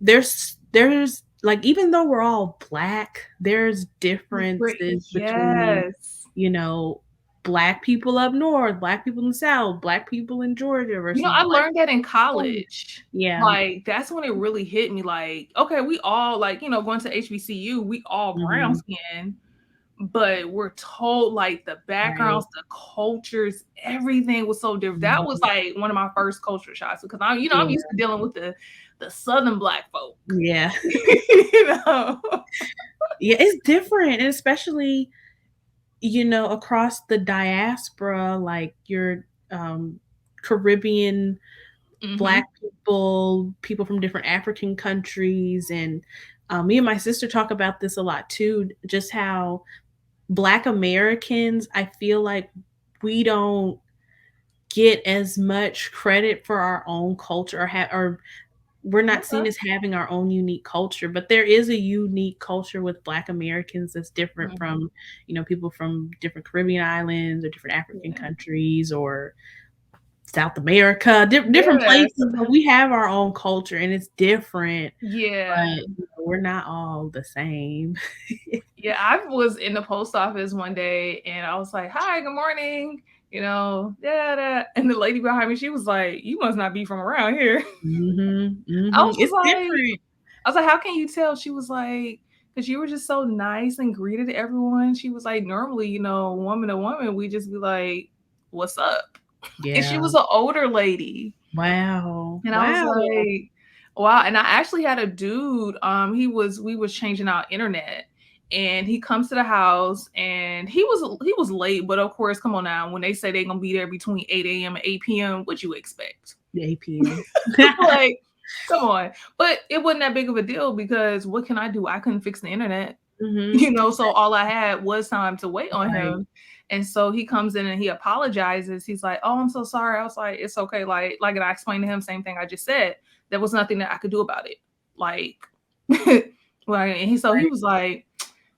There's like even though we're all black, there's differences between, Yes. you know, black people up north, black people in the south, black people in Georgia versus I black learned that in people. college. Yeah. Like that's when it really hit me. Like, okay, we all like, going to HBCU, we all brown Mhm. skin, but we're told like the Right. backgrounds, the cultures, everything was so different. That was Mhm. like one of my first culture shocks because I'm Yeah. used to dealing with the Southern black folk. Yeah. you know. Yeah, it's different, and especially, across the diaspora, like your Caribbean hmm Black people, people from different African countries, and me and my sister talk about this a lot too. Just how Black Americans, I feel like we don't get as much credit for our own culture, or we're not seen Okay. as having our own unique culture, but there is a unique culture with Black Americans that's different Mhm. from, people from different Caribbean islands or different African Yeah. countries or South America, different Yes. places, but we have our own culture and it's different, Yeah. but we're not all the same. Yeah, I was in the post office one day and I was like, "Hi, good morning." Da. And the lady behind me, she was like, "You must not be from around here." Mhm, I mhm. was just It's like, different. "How can you tell?" She was like, "Because you were just so nice and greeted everyone." She was like, "Normally, woman to woman, we just be like, 'What's up?'" And she Yeah. was an older lady. Wow. And I was Wow. like, wow. And I actually had a dude, we was changing out internet and he comes to the house and he was late, but of course, come on now, when they say they're gonna be there between 8 a.m. and 8 p.m., what you expect? The APM. Like, come on. But it wasn't that big of a deal because what can I do? I couldn't fix the internet. Mhm. So all I had was time to wait on Right. him. And so he comes in and he apologizes. He's like, "Oh, I'm so sorry." I was like, "It's okay." And I explained to him same thing I just said. There was nothing that I could do about it. Like, and he Right. was like,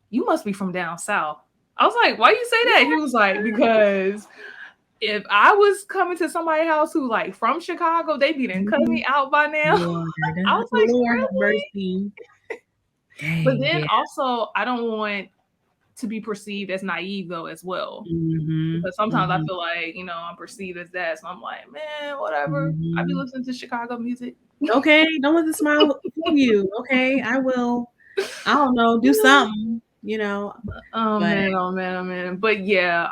"You must be from down south." I was like, "Why you say that?" He was like, "Because if I was coming to somebody's house who like from Chicago, they be done cut Mhm. me out by now." Lord, I was like, Lord have "Really?" mercy. But Dang, then yeah. also, I don't want to be perceived as naive though as well. Mhm, Because sometimes I mhm, feel like, I'm perceived as that. So I'm like, man, whatever. I be mhm. listening to Chicago music. Okay, don't let the smile fool you, okay? I will, I don't know, do You know? something, Oh but man, oh man, oh man. But yeah,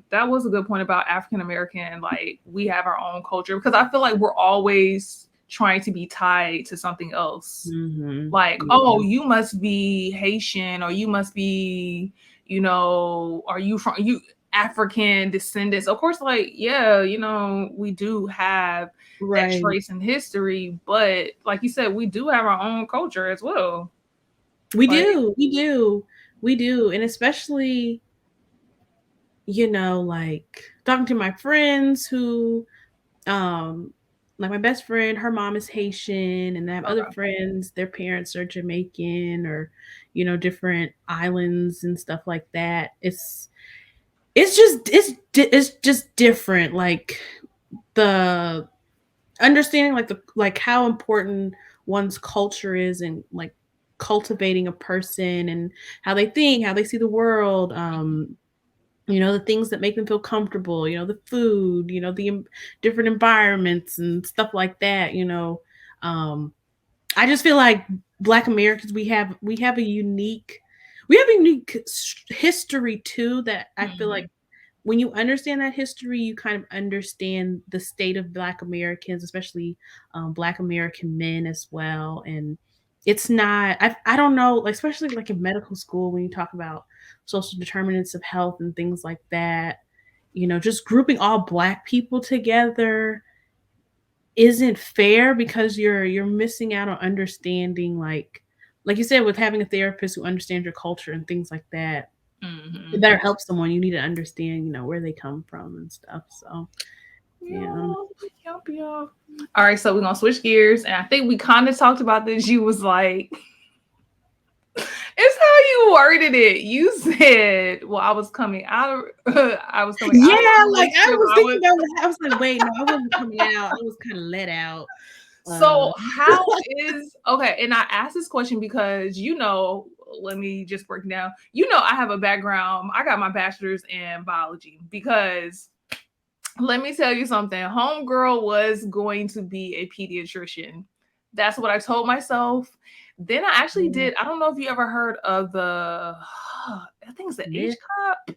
that was a good point about African American. Like we have our own culture because I feel like we're always trying to be tied to something else. mhm, Like, oh, yeah, you must be Haitian or you must be, are you from you African descendants? Of course, like, yeah, we do have that right. trace in history, but like you said, we do have our own culture as well. We Like, do, we do, we do, and especially like talking to my friends who, um, like my best friend, her mom is Haitian, and I have other Okay. friends, their parents are Jamaican or, different islands and stuff like that. It's just different. Like the understanding, like how important one's culture is, and like cultivating a person and how they think, how they see the world. The things that make them feel comfortable, the food, different environments and stuff like that. I just feel like Black Americans, we have a unique history too, that I feel like Mhm. when you understand that history, you kind of understand the state of Black Americans, especially Black American men as well. And it's not, I don't know, like, especially like in medical school, when you talk about social determinants of health and things like that, just grouping all Black people together isn't fair, because you're missing out on understanding, like you said, with having a therapist who understands your culture and things like that. To Mhm. better help someone, you need to understand, where they come from and stuff. So yeah. Yup, yup. All right, so we're gonna switch gears, and I think we kind of talked about this. You was like, it's how you worded it. You said, "Well, I was coming out of, I was coming out of Yeah, a like I relationship. was I thinking was." about it. I was like, wait, no, I wasn't coming out. I was kind of let out. So Uh how is okay? And I asked this question because let me just break it down. I have a background. I got my bachelor's in biology because let me tell you something. Homegirl was going to be a pediatrician. That's what I told myself. Then I actually did. I don't know if you ever heard of I think it's the H Myth. cup,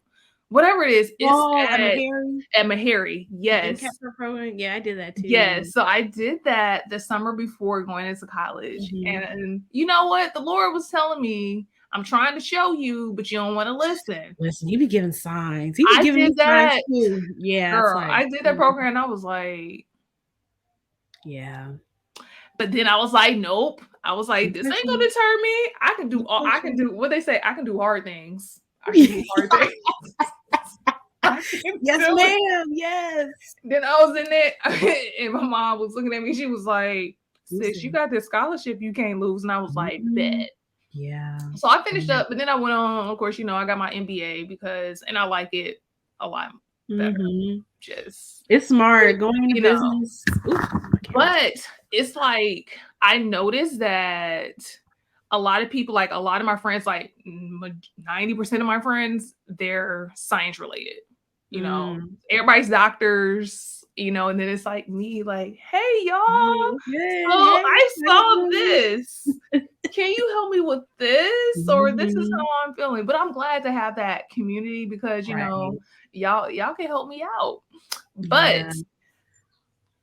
whatever it is. It's Oh, I'm a Harry. at Meharry. The Yes, MCAT program. Yeah, I did that too. yes. So I did that the summer before going into college, Mhm. and you know what? The Lord was telling me, "I'm trying to show you, but you don't want to listen." Listen, you be giving signs. You be I giving me did signs that, too. Yeah, it's girl. like, I did that program, and I was like, yeah. but then I was like, nope. I was like, Keep this ain't gonna pushing. deter me. Keep I can pushing. do what they say, I can do hard things. I can do hard things. I can Yes, do it. ma'am. Yes. Then I was in there and my mom was looking at me. She was like, sis, you Listen. got this scholarship you can't lose. And I was like, bet. Mhm. Yeah. So I finished Yeah. up, but then I went on, of course, I got my MBA and I like it a lot better. Mhm. Just, It's smart going into you know, business. Ooh, my camera's but it's like I noticed that a lot of people, like a lot of my friends, like 90% of my friends, they're science related. You know, mm. everybody's doctors, and then it's like me, like, hey, y'all. Hey, what's So good? Hey, I how you saw doing? this. Can you help me with this? Or this is Mhm. how I'm feeling. But I'm glad to have that community because, Right. y'all can help me out. But Yeah.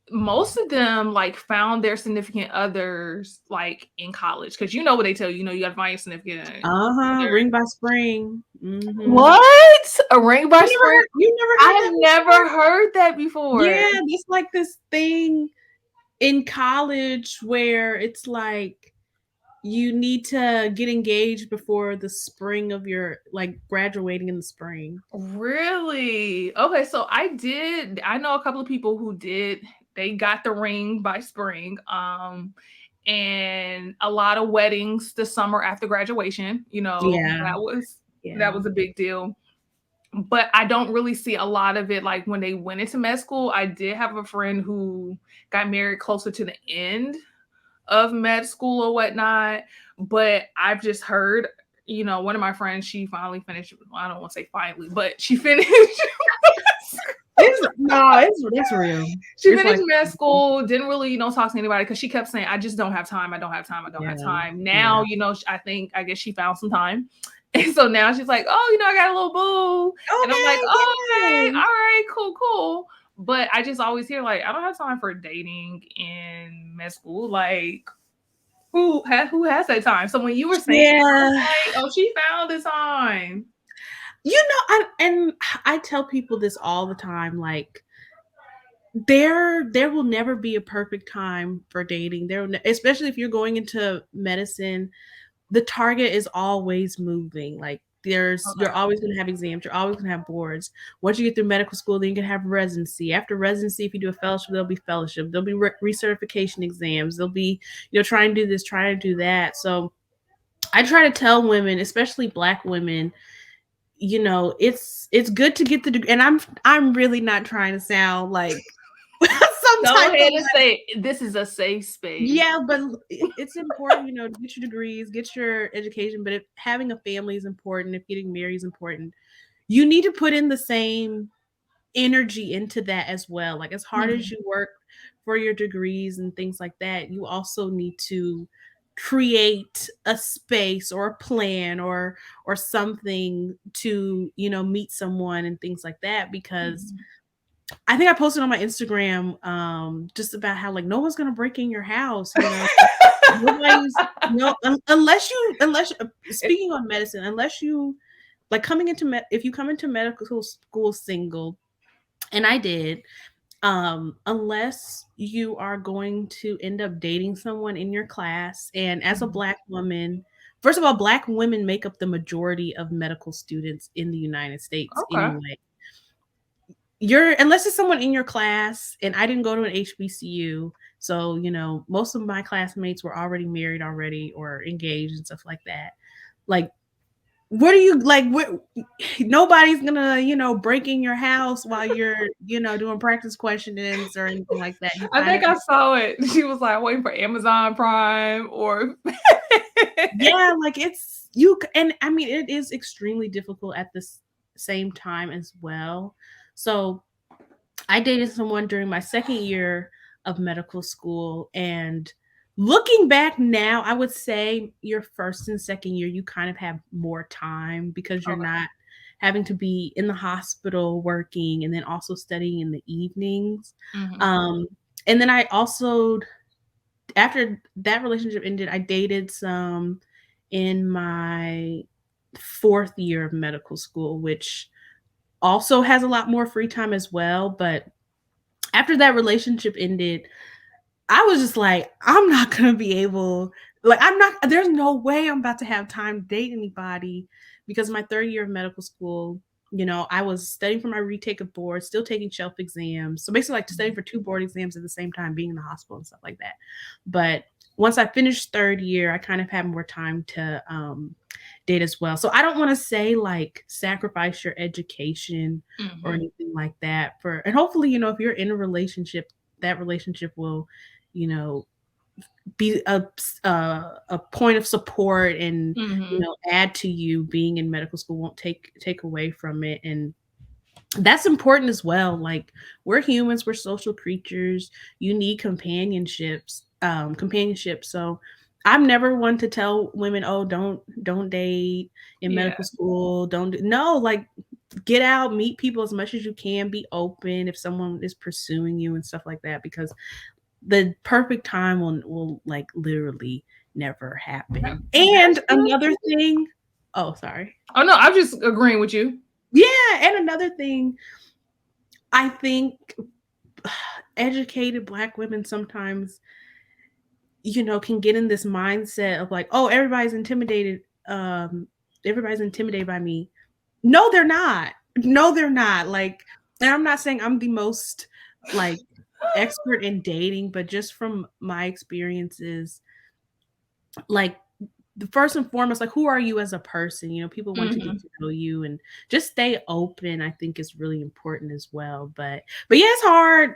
most of them like found their significant others like in college because you know what they tell you, you got to find your significant Uh-huh. other. Ring by spring. Mhm. What? A ring by spring? You never I heard have that before? never heard that before. Yeah, it's like this thing in college where it's like you need to get engaged before the spring of your, like, graduating in the spring. Really? Okay, so I know a couple of people who did. They got the ring by spring. And a lot of weddings the summer after graduation, Yeah. that Yeah. was a big deal. But I don't really see a lot of it like when they went into med school. I did have a friend who got married closer to the end of med school or whatnot. But I've just heard, one of my friends, she finally finished. I don't want to say finally, but she finished. That's real. She It's finished like, med school, didn't really, talk to anybody because she kept saying, I just don't have time. I don't have time. I don't have yeah. time. Now, Yeah. I guess she found some time. And so now she's like, oh, I got a little boo. And I'm like, Okay, oh, okay, all yay. right, cool, cool. But I just always hear, like, I don't have time for dating in med school. Like, who has that time? So when you were saying that, I was Yeah. like, oh, she found the time. I tell people this all the time, like, there will never be a perfect time for dating. Especially if you're going into medicine, the target is always moving. Like, You're Okay. always going to have exams. You're always going to have boards. Once you get through medical school, then you can have residency. After residency, if you do a fellowship, there'll be fellowship. There'll be recertification exams. There'll be, try and do this, try to do that. So I try to tell women, especially Black women, it's good to get the degree. And I'm really not trying to sound like some Go type of ahead and say this is a safe space. yeah, but it's important, to get your degrees, get your education. But if having a family is important, if getting married is important, you need to put in the same energy into that as well. Like as hard as you work for your degrees and things like that, you also need to create a space or a plan or something to, meet someone and things like that. Because I think I posted on my Instagram just about how like no one's gonna break in your house, nobody's unless speaking on medicine, unless you like coming into if you come into medical school single, and I did, unless you are going to end up dating someone in your class, and as a Black woman, first of all, Black women make up the majority of medical students in the United States Okay. anyway. Unless it's someone in your class, and I didn't go to an HBCU, so most of my classmates were already married already or engaged and stuff like that. Like, what are you like? What? Nobody's gonna break in your house while you're doing practice questionings or anything like that. I think I saw it. She was like waiting for Amazon Prime or yeah, like it's you, and I mean it is extremely difficult at the same time as well. So I dated someone during my second year of medical school, and looking back now, I would say your first and second year, you kind of have more time because you're not having to be in the hospital working and then also studying in the evenings. And then I also, after that relationship ended, I dated some in my fourth year of medical school, which also has a lot more free time as well. But after that relationship ended, I was just like, I'm not going to be able, like, there's no way I'm about to have time to date anybody, because my third year of medical school, I was studying for my retake of board, still taking shelf exams. So basically like studying for 2 board exams at the same time, being in the hospital and stuff like that. But once I finished third year, I kind of had more time to date as well. So I don't want to say like sacrifice your education or anything like that and hopefully, if you're in a relationship, that relationship will, be a point of support and, add to you being in medical school, won't take away from it. And that's important as well. Like, we're humans, we're social creatures. You need companionship. So I'm never one to tell women, oh, don't date in medical school. No, like, get out, meet people as much as you can, be open if someone is pursuing you and stuff like that, because the perfect time will like literally never happen. And another thing, oh, sorry. Oh no, I'm just agreeing with you. Yeah, and another thing, I think educated Black women sometimes, can get in this mindset of like, oh, everybody's intimidated by me. No, they're not. Like, and I'm not saying I'm the most like expert in dating, but just from my experiences, like, the first and foremost, like, who are you as a person? People want to get to know you, and just stay open, I think, is really important as well. But yeah, it's hard.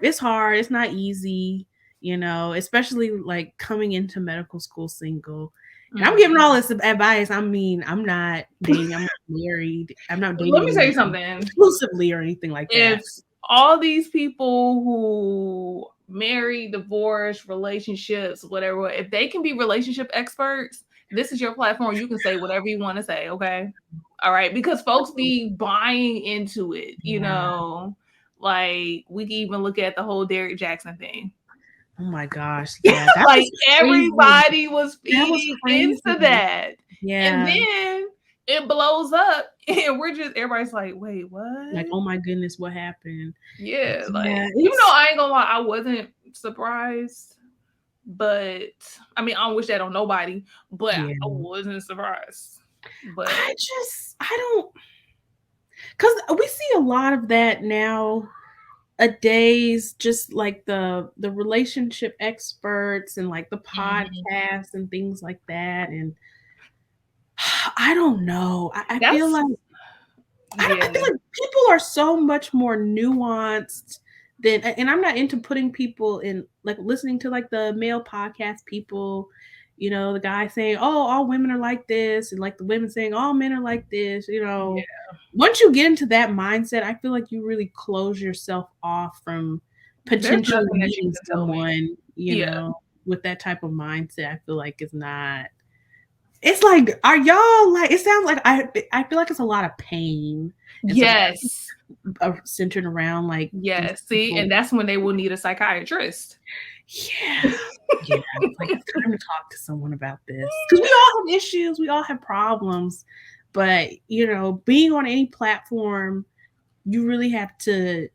It's not easy, especially like coming into medical school single. And I'm giving all this advice. I mean, I'm not dating, I'm not married, I'm not dating. Let me say something exclusively or anything like that. If all these people who marry, divorce, relationships, whatever, if they can be relationship experts, this is your platform. You can say whatever you want to say, okay? All right, because folks be buying into it, like we can even look at the whole Derrick Jackson thing. Oh my gosh, yeah, that like everybody was feeding into that, yeah, and then it blows up, and everybody's like, wait, what? Like, oh my goodness, what happened? Yeah, like, even though I ain't gonna lie, I wasn't surprised. But I mean, I don't wish that on nobody, but I wasn't surprised. But I don't, because we see a lot of that now a days, just like the relationship experts and like the mhm. podcasts and things like that. And I don't know. I feel That's like I yeah, feel like people are so much more nuanced than, and I'm not into putting people in, like, listening to like the male podcast people, the guy saying, "Oh, all women are like this," and like the women saying, "All men are like this." yeah. Once you get into that mindset, I feel like you really close yourself off from There's potentially nothing that you meeting can tell me. someone, Yeah. with that type of mindset. I feel like is not. It's like, are y'all like? It sounds like I feel like it's a lot of pain, and so Yes. centered around like these Yes. See, people. and that's when they will need a psychiatrist. Yeah, yeah. It's like it's time to talk to someone about this because we all have issues, we all have problems, but being on any platform, you really have to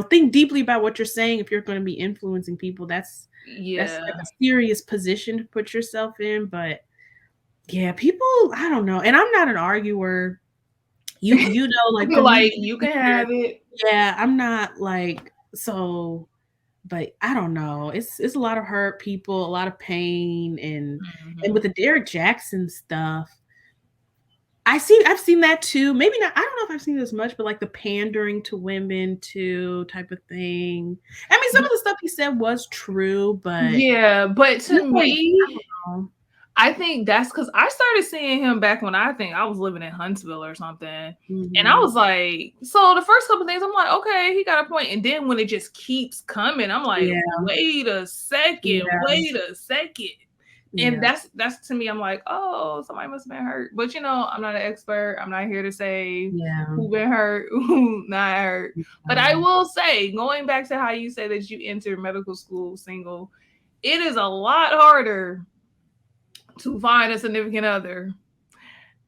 think deeply about what you're saying if you're going to be influencing people. That's Yeah. like a serious position to put yourself in. But yeah, people, I don't know, and I'm not an arguer. Like You're from like, me being you can here, have it. yeah, I'm not like so, but I don't know. It's a lot of hurt people, a lot of pain, and Mhm. with the Derek Jackson stuff, I've seen that too. Maybe not. I don't know if I've seen it as much, but like the pandering to women too type of thing. I mean, some of the stuff he said was true, but Yeah, but to just like, I me, don't know. I think that's because I started seeing him back when I think I was living in Huntsville or something. And I Mhm. was like, so the first couple things, I'm like, okay, he got a point. And then when it just keeps coming, I'm like, Yeah, wait a second, yeah, wait a second. And yeah, that's to me, I'm like, oh, somebody must have been hurt. But I'm not an expert. I'm not here to say yeah. who been hurt, who not hurt. But I Um, will say, going back to how you say that you entered medical school single, it is a lot harder to find a significant other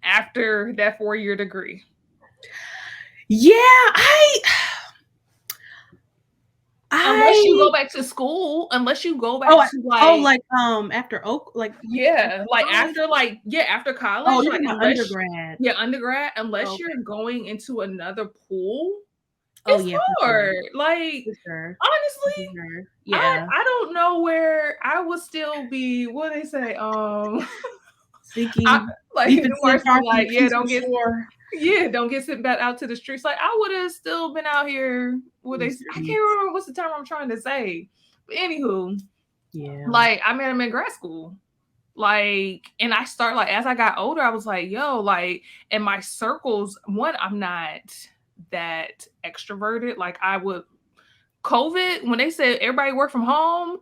after that 4-year degree. yeah, Unless you I go back to school, unless you go oh, back to like, like, after Oak, like, yeah, after like college? after Oh, college, you're like talking about unless, undergrad. yeah, undergrad, Oh, unless okay. you're going into another pool, Oh, it's yeah, for sure, hard. Like, for sure, for honestly, sure. I Yeah, I don't know where I would still be. What they say, I sinking like deep the into the worst dark and like, peaceful shore. don't get sent back out to the streets. Like I would have still been out here. In the I can't streets. remember what's the term I'm trying to say. But anywho, Yeah. like I met him in grad school. Like, and I start like as I got older, I was like, yo, like in my circles, one, I'm not that extroverted. Like I would COVID, when they said everybody work from home,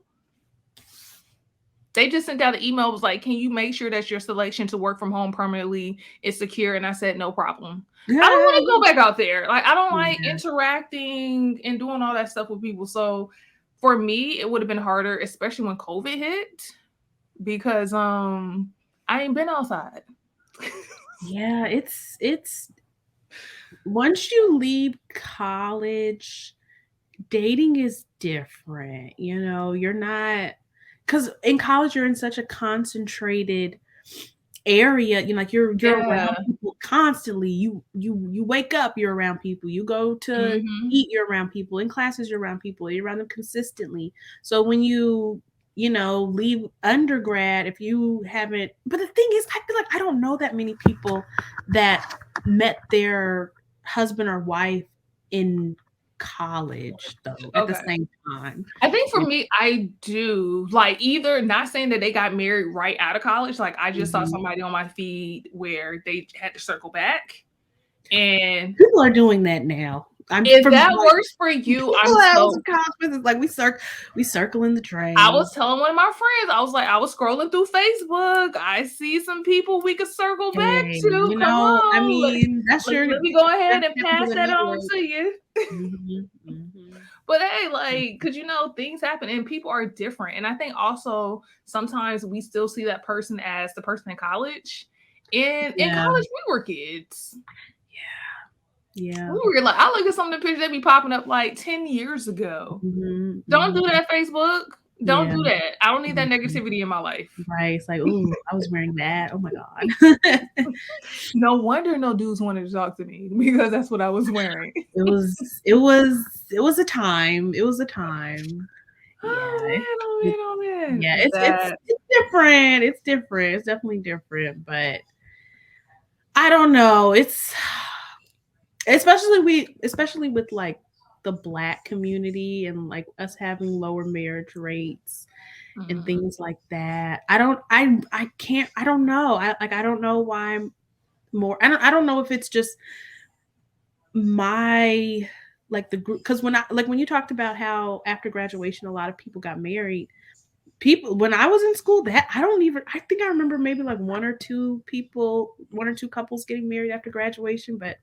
they just sent out an email, was like, can you make sure that your selection to work from home permanently is secure? And I said, no problem. I don't want to go back out there. Like, I don't like Yeah. interacting and doing all that stuff with people. So for me, it would have been harder, especially when COVID hit, because I ain't been outside. Yeah, it's once you leave college, dating is different. You're not, because in college you're in such a concentrated area. Like you're around Yeah. people constantly. You wake up, you're around people. You go to Hmm. eat, you're around people. In classes, you're around people. You're around them consistently. So when leave undergrad, if you haven't, but the thing is, I feel like I don't know that many people that met their husband or wife in college though at the Okay. same time. I think for me, I do like either not saying that they got married right out of college. Like I just saw Mhm. somebody on my feed where they had to circle back. And People are doing that now. I'm if from that like works for you, people I'm that was so in college business, like we circling the I drain. was telling one of my friends, I was like, I was scrolling through Facebook. I see some people we could circle back Hey, to. Come I on. mean, that's Let me go ahead that's and your pass good that on network. to you. Mhm, mhm. But hey, like, because things happen and people are different. And I think also sometimes we still see that person as the person in college. And in Yeah, college, we were kids. yeah. We were like, I look at some of the pictures that be popping up like 10 years ago. Mhm, Don't do mhm. that, Facebook. Don't Yeah. do that. I don't need that Mhm. negativity in my life. Right. It's like, ooh, I was wearing that. Oh my God. No wonder no dudes wanted to talk to me because that's what I was wearing. It was a time. It was a time. Yeah. Oh man, oh It, man, oh man. yeah, it's different. It's different. It's definitely different, but I don't know. It's especially with like the Black community and like us having lower marriage rates and Mhm. things like that. I can't I don't know. I don't know why I'm more I don't know if it's just my like the group because when you talked about how after graduation a lot of people got married, people when I was in school, that I think I remember maybe like one or two couples getting married after graduation, but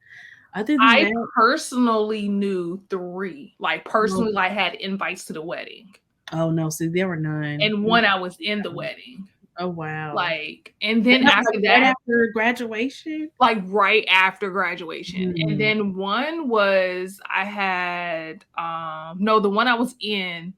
other than I that, personally knew 3. Like no. personally, I had invites to the wedding. Oh no, see there were none. And one I was in the wedding. Oh wow. Like, and And then that was like after right that, after graduation. like right after graduation. And Mm. then one was I had no, the one I was in,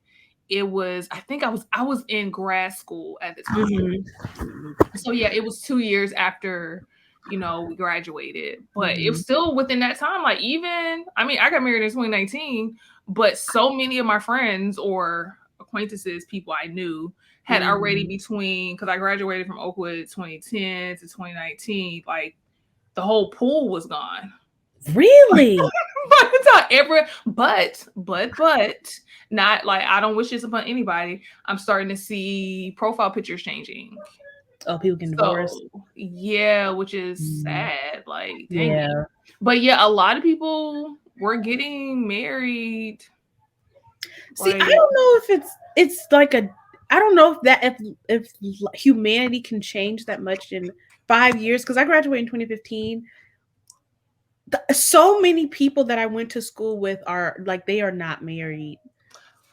it was I was in grad school at the time. Mhm. So yeah, it was 2 years after, we graduated. But it was Mhm. still within that time. Like even, I mean, I got married in 2019, but so many of my friends or acquaintances, people I knew, had already Mhm. between because I graduated from Oakwood 2010 to 2019, like the whole pool was gone. Really? By the time but not like I don't wish this upon anybody. I'm starting to see profile pictures changing. Oh, people getting divorced. So yeah, which is Mm. sad. Like, dang it. Yeah. But yeah, a lot of people were getting married. See, I Like, don't know if it's like a I don't know if humanity can change that much in 5 years because I graduated in 2015. So many people that I went to school with are like they are not married.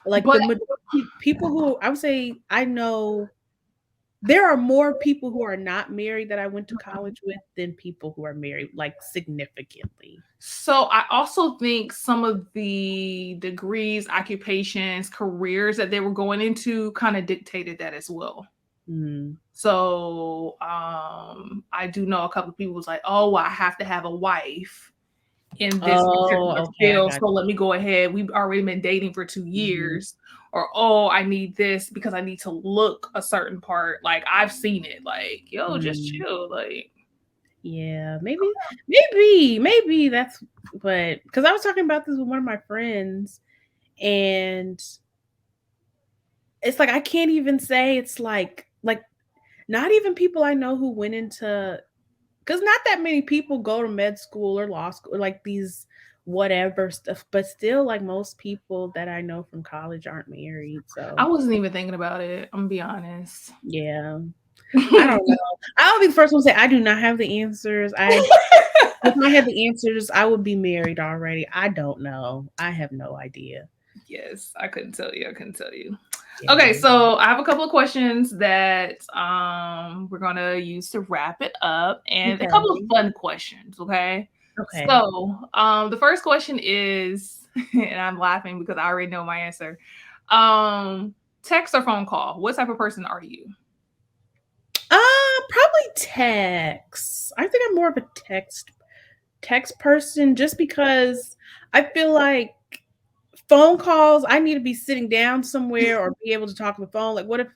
Like but the majority people who I would say I know there are more people who are not married that I went to college with than people who are married, like significantly. so I also think some of the degrees, occupations, careers that they were going into kind of dictated that as well. Mm. So I do know a couple of people was like, oh, well, I have to have a wife in this particular Oh, okay, I field. got So let me go ahead. We've already been dating for 2 you. years. Or, oh, I need this because I need to look a certain part. Like I've seen it. Like, yo, just Mm. chill. Like, Yeah, maybe that's but because I was talking about this with one of my friends, and it's like I can't even say it's like not even people I know who went into because not that many people go to med school or law school or like these whatever stuff, but still like most people that I know from college aren't married. I So wasn't even thinking about it. I'm gonna be honest. yeah. I don't know. I'll be the first one to say I do not have the answers. If I had the answers, I would be married already. I don't know. I have no idea. Yes, I couldn't tell you. I couldn't tell you. Okay, Yeah. so I have a couple of questions that we're gonna use to wrap it up, and a couple of Okay. fun questions. Okay, Okay. so the first question is, and I'm laughing because I already know my answer. Text or phone call? What type of person are you? Probably text. I think I'm more of a text person just because I feel like phone calls, I need to be sitting down somewhere or be able to talk on the phone. Like, what if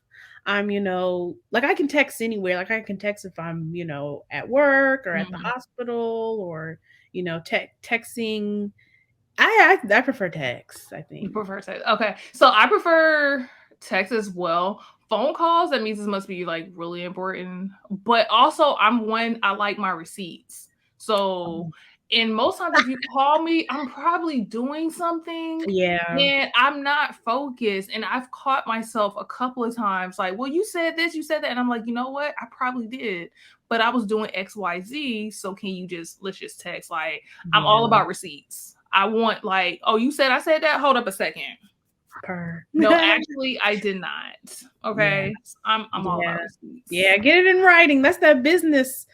like I can text anywhere. Like, I can text if I'm, at work or at the Mhm. hospital or, texting. I prefer text, I You think. prefer text? Okay, so I prefer text as well. Phone calls, that means it must be like really important. But also, I like my receipts. So, and most times, if you call me, I'm probably doing something Yeah. and I'm not focused. And I've caught myself a couple of times, like, well, you said this, you said that. And I'm like, you know what? I probably did, but I was doing XYZ. So, let's just text. Like, I'm all Yeah. about receipts. I want like, oh, you said I said that? Hold up a second. Per. No, actually, I did not. Yeah. Okay. I'm all Yeah. about receipts. Yeah, get it in writing. That's that business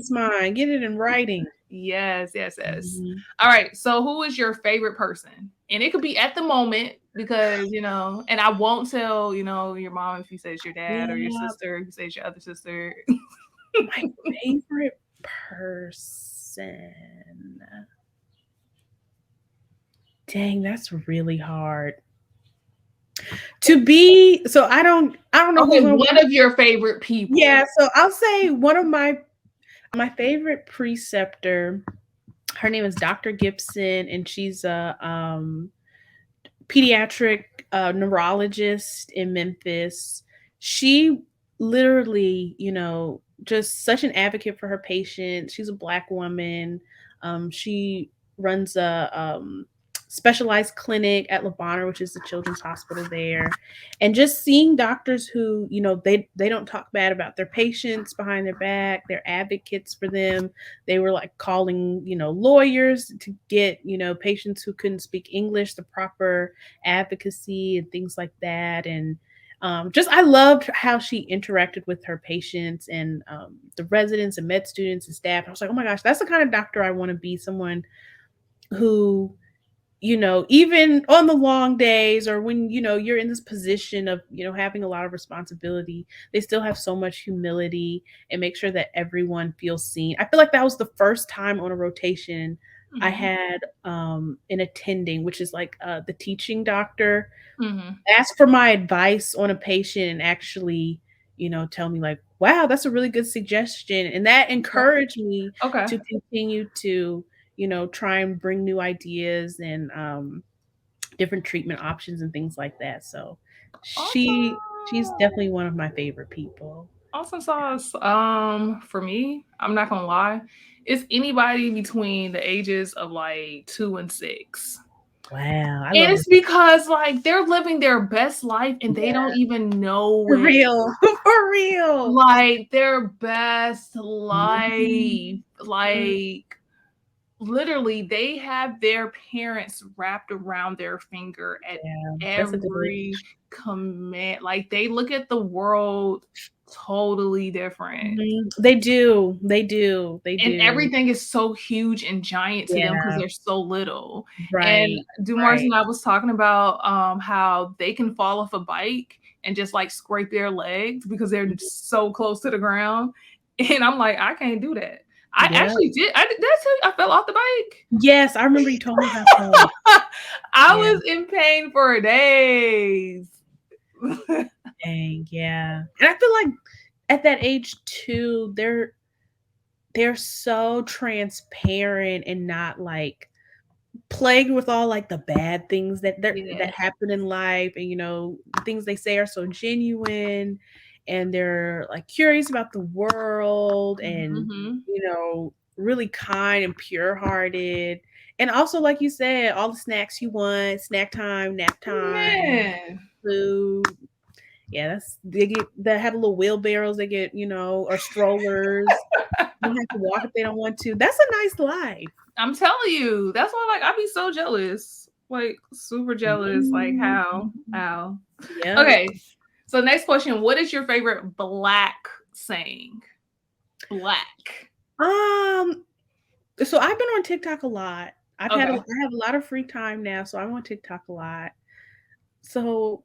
mind. Get it in writing. Yes, yes, yes. Mhm. All right. So who is your favorite person? And it could be at the moment. because and I won't tell your mom if you say it's your dad, or your Yeah, sister if you say it's your other sister. my favorite person. Dang, that's really hard. To be so I don't know Okay, who's gonna one of your favorite people. yeah, so I'll say one of my favorite preceptor, her name is Dr. Gibson, and she's a pediatric neurologist in Memphis. She literally, just such an advocate for her patients. She's a Black woman. She runs a specialized clinic at Le Bonheur, which is the children's hospital there. And just seeing doctors who, they don't talk bad about their patients behind their back. They're advocates for them. They were like calling, lawyers to get, patients who couldn't speak English the proper advocacy and things like that. And just I loved how she interacted with her patients and the residents and med students and staff. I was like, oh my gosh, that's the kind of doctor I want to be. Someone who, even on the long days or when, you're in this position of, having a lot of responsibility, they still have so much humility and make sure that everyone feels seen. I feel like that was the first time on a rotation I Mm-hmm. had an attending, which is like the teaching doctor, Mm-hmm. ask for my advice on a patient and actually, tell me like, wow, that's a really good suggestion. And that encouraged me Okay. to continue to, try and bring new ideas and different treatment options and things like that. So she's Awesome. definitely one of my favorite people. Awesome sauce. For me, I'm not gonna lie, it's anybody between the ages of like 2 and 6. Wow, I And love it's because like they're living their best life and they yeah, don't even know for it. real, for real. Like their best Mhm. life. Like literally they have their parents wrapped around their finger at Yeah, that's a good every age. command. Like they look at the world totally different. They do, they do, they And do. everything is so huge and giant to them because Yeah, they're so little. And right, Dumars right. and I was talking about how they can fall off a bike and just like scrape their legs because they're Mhm. so close to the ground. And I'm like, I can't do that. I Yeah. actually did. That's it. I fell off the bike. Yes, I remember you told me about that. I Yeah, was in pain for days. dang, yeah. And I feel like at that age too, they're so transparent and not like plagued with all like the bad things that Yeah. happen in life, and the things they say are so genuine, and they're like curious about the world, and Mhm. really kind and pure hearted, and also like you said, all the snacks you want, snack time, nap time, Man. food. Yeah, they have little wheelbarrows, they get, or strollers. They don't have to walk if they don't want to. That's a nice life. I'm telling you, that's why like I'd be so jealous. Like super jealous. Like Mhm. how? How? Yep. Okay. So next question. What is your favorite black saying? Black. Um, so I've been on TikTok a lot. Okay. I have a lot of free time now, so I'm on TikTok a lot. So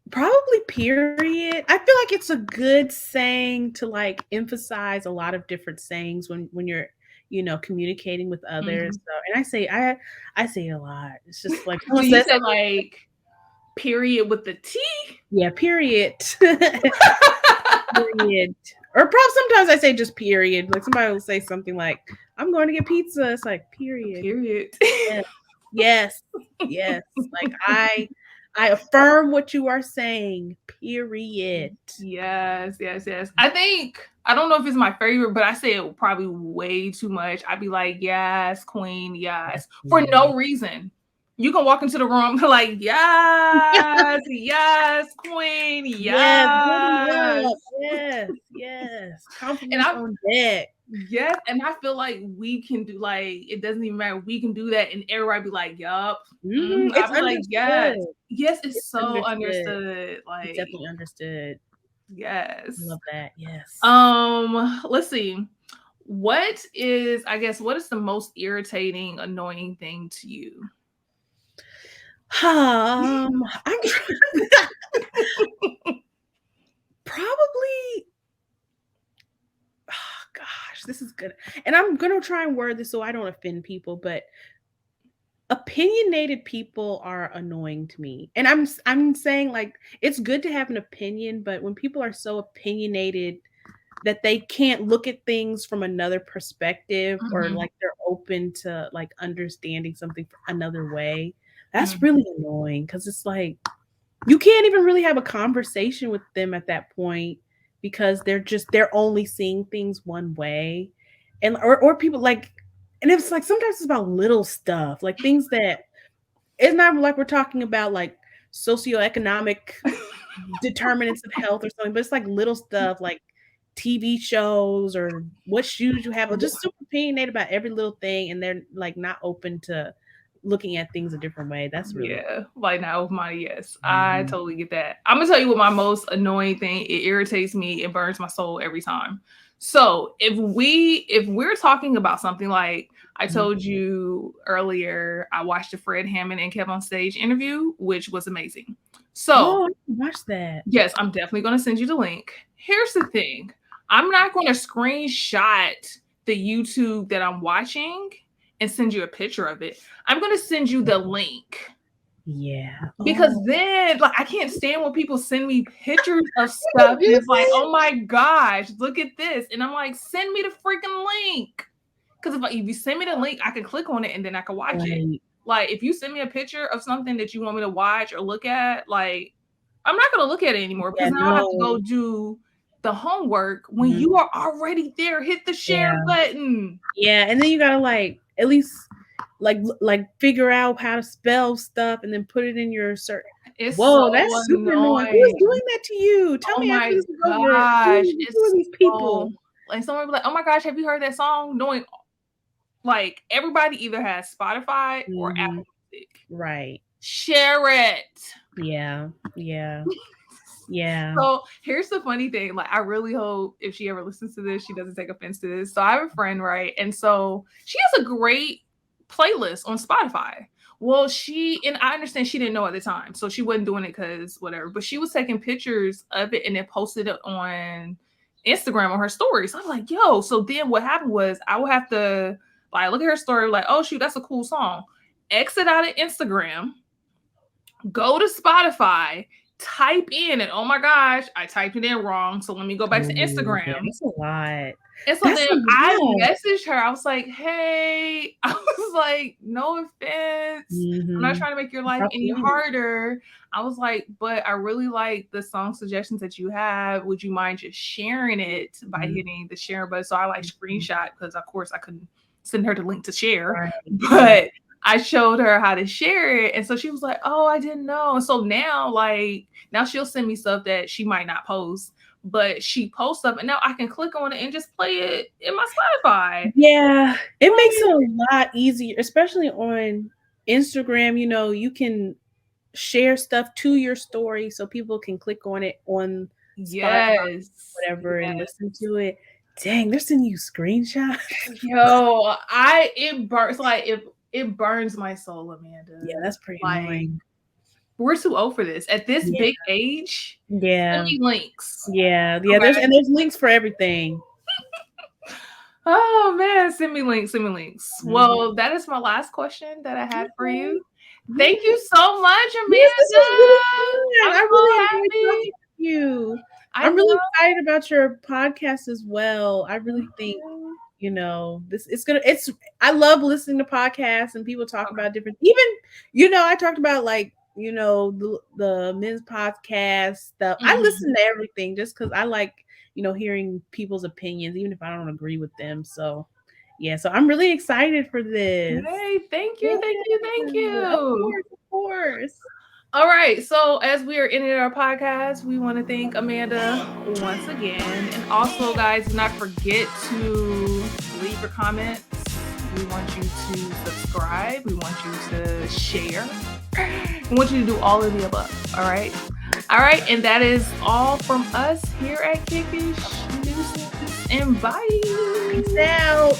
probably period. I feel like it's a good saying to like emphasize a lot of different sayings when you're, communicating with others. Mhm. So and I say it a lot. It's just like So someone you says said like period with the T? yeah, period. Period. Or probably sometimes I say just period. Like somebody will say something like, "I'm going to get pizza." It's like period. Period. Yes, yes, yes. Like I affirm what you are saying. Period. Yes, yes, yes. I think I don't know if it's my favorite, but I say it probably way too much. I'd be like, yes, queen, Yes, yes, for no queen. reason. You can walk into the room like, yes, yes, queen, Yes, build 'em yes. up. Yes, yes. And Compliments I on deck. yes, and I feel like we can do like it doesn't even matter. We can do that, and everybody be like, yup. It's I'd be like, yes, understood. yes, it's It's so understood. understood. It's Like, definitely understood. I yes. love that. Yes. Let's see. What is the most irritating, annoying thing to you? I'm probably. Oh, gosh, this is good. And I'm gonna try and word this so I don't offend people, but opinionated people are annoying to me. And I'm saying like it's good to have an opinion, but when people are so opinionated that they can't look at things from another perspective or Mhm. like they're open to like understanding something another way, that's Mhm. really annoying because it's like you can't even really have a conversation with them at that point because they're only seeing things one way. And or people like, and it's like sometimes it's about little stuff, like things that it's not like we're talking about like socioeconomic determinants of health or something, but it's like little stuff like TV shows or what shoes you have, or just super opinionated about every little thing, and they're like not open to looking at things a different way. That's really Yeah, like now with my yes, I totally get that. I'm gonna tell you what my most annoying thing. It irritates me. It burns my soul every time. So if we're talking about something like I told you earlier, I watched the Fred Hammond and Kev on Stage interview, which was amazing. So Oh, I can watch that. yes, I'm definitely gonna send you the link. Here's the thing: I'm not gonna screenshot the YouTube that I'm watching and send you a picture of it. I'm going to send you the link. Yeah. Because then, like, I can't stand when people send me pictures of stuff and it's like, oh my gosh, look at this. And I'm like, send me the freaking link. Because if you send me the link, I can click on it and then I can watch it. Like, if you send me a picture of something that you want me to watch or look at, like, I'm not going to look at it anymore because now I have to go do the homework when you are already there. Hit the share button. Yeah, and then you gotta like at least like figure out how to spell stuff and then put it in your search. It's Whoa, so that's super annoying. Who is doing that to you? Tell me after this is over. Who are these people? Like someone be like, oh my gosh, have you heard that song? Knowing like everybody either has Spotify or Apple Music. Right. Share it. Yeah. Yeah. Yeah. So here's the funny thing. Like, I really hope if she ever listens to this, she doesn't take offense to this. So I have a friend, right? And so she has a great playlist on Spotify. Well, and I understand she didn't know at the time. So she wasn't doing it because whatever. But she was taking pictures of it and then posted it on Instagram on her stories. So I was like, yo. So then what happened was I would have to like look at her story, like, oh shoot, that's a cool song. Exit out of Instagram, go to Spotify, type in, and oh my gosh, I typed it in wrong. So let me go back to Instagram. Yeah, that's a lot. And so then I messaged her. I was like, hey, I was like, no offense. I'm not trying to make your life any harder. I was like, but I really like the song suggestions that you have. Would you mind just sharing it by hitting the share button? So I like screenshot because of course I couldn't send her the link to share. But I showed her how to share it. And so she was like, oh, I didn't know. And so now she'll send me stuff that she might not post, but she posts stuff and now I can click on it and just play it in my Spotify. Yeah. It makes it a lot easier, especially on Instagram. You know, you can share stuff to your story so people can click on it on Spotify, whatever, and listen to it. Dang, they're sending you screenshots. Yo, it burns my soul, Amanda. Yeah, that's pretty annoying. We're too old for this. At this big age, send me links. Yeah. Okay. There's links for everything. Oh man, send me links. Well, that is my last question that I had for you. Thank you so much, Amanda. This was really fun. I'm really happy talking to you. I'm really excited about your podcast as well. I really think, you know, I love listening to podcasts and people talk about different, even, you know, I talked about like, you know, the men's podcast stuff. I listen to everything just because I like, you know, hearing people's opinions, even if I don't agree with them. So yeah, so I'm really excited for this. Hey, thank you. Of course. All right, so as we are ending our podcast, we want to thank Amanda once again. And also, guys, do not forget to leave your comments. We want you to subscribe. We want you to share. We want you to do all of the above, all right? All right, and that is all from us here at Kickish News, and bye. Peace out.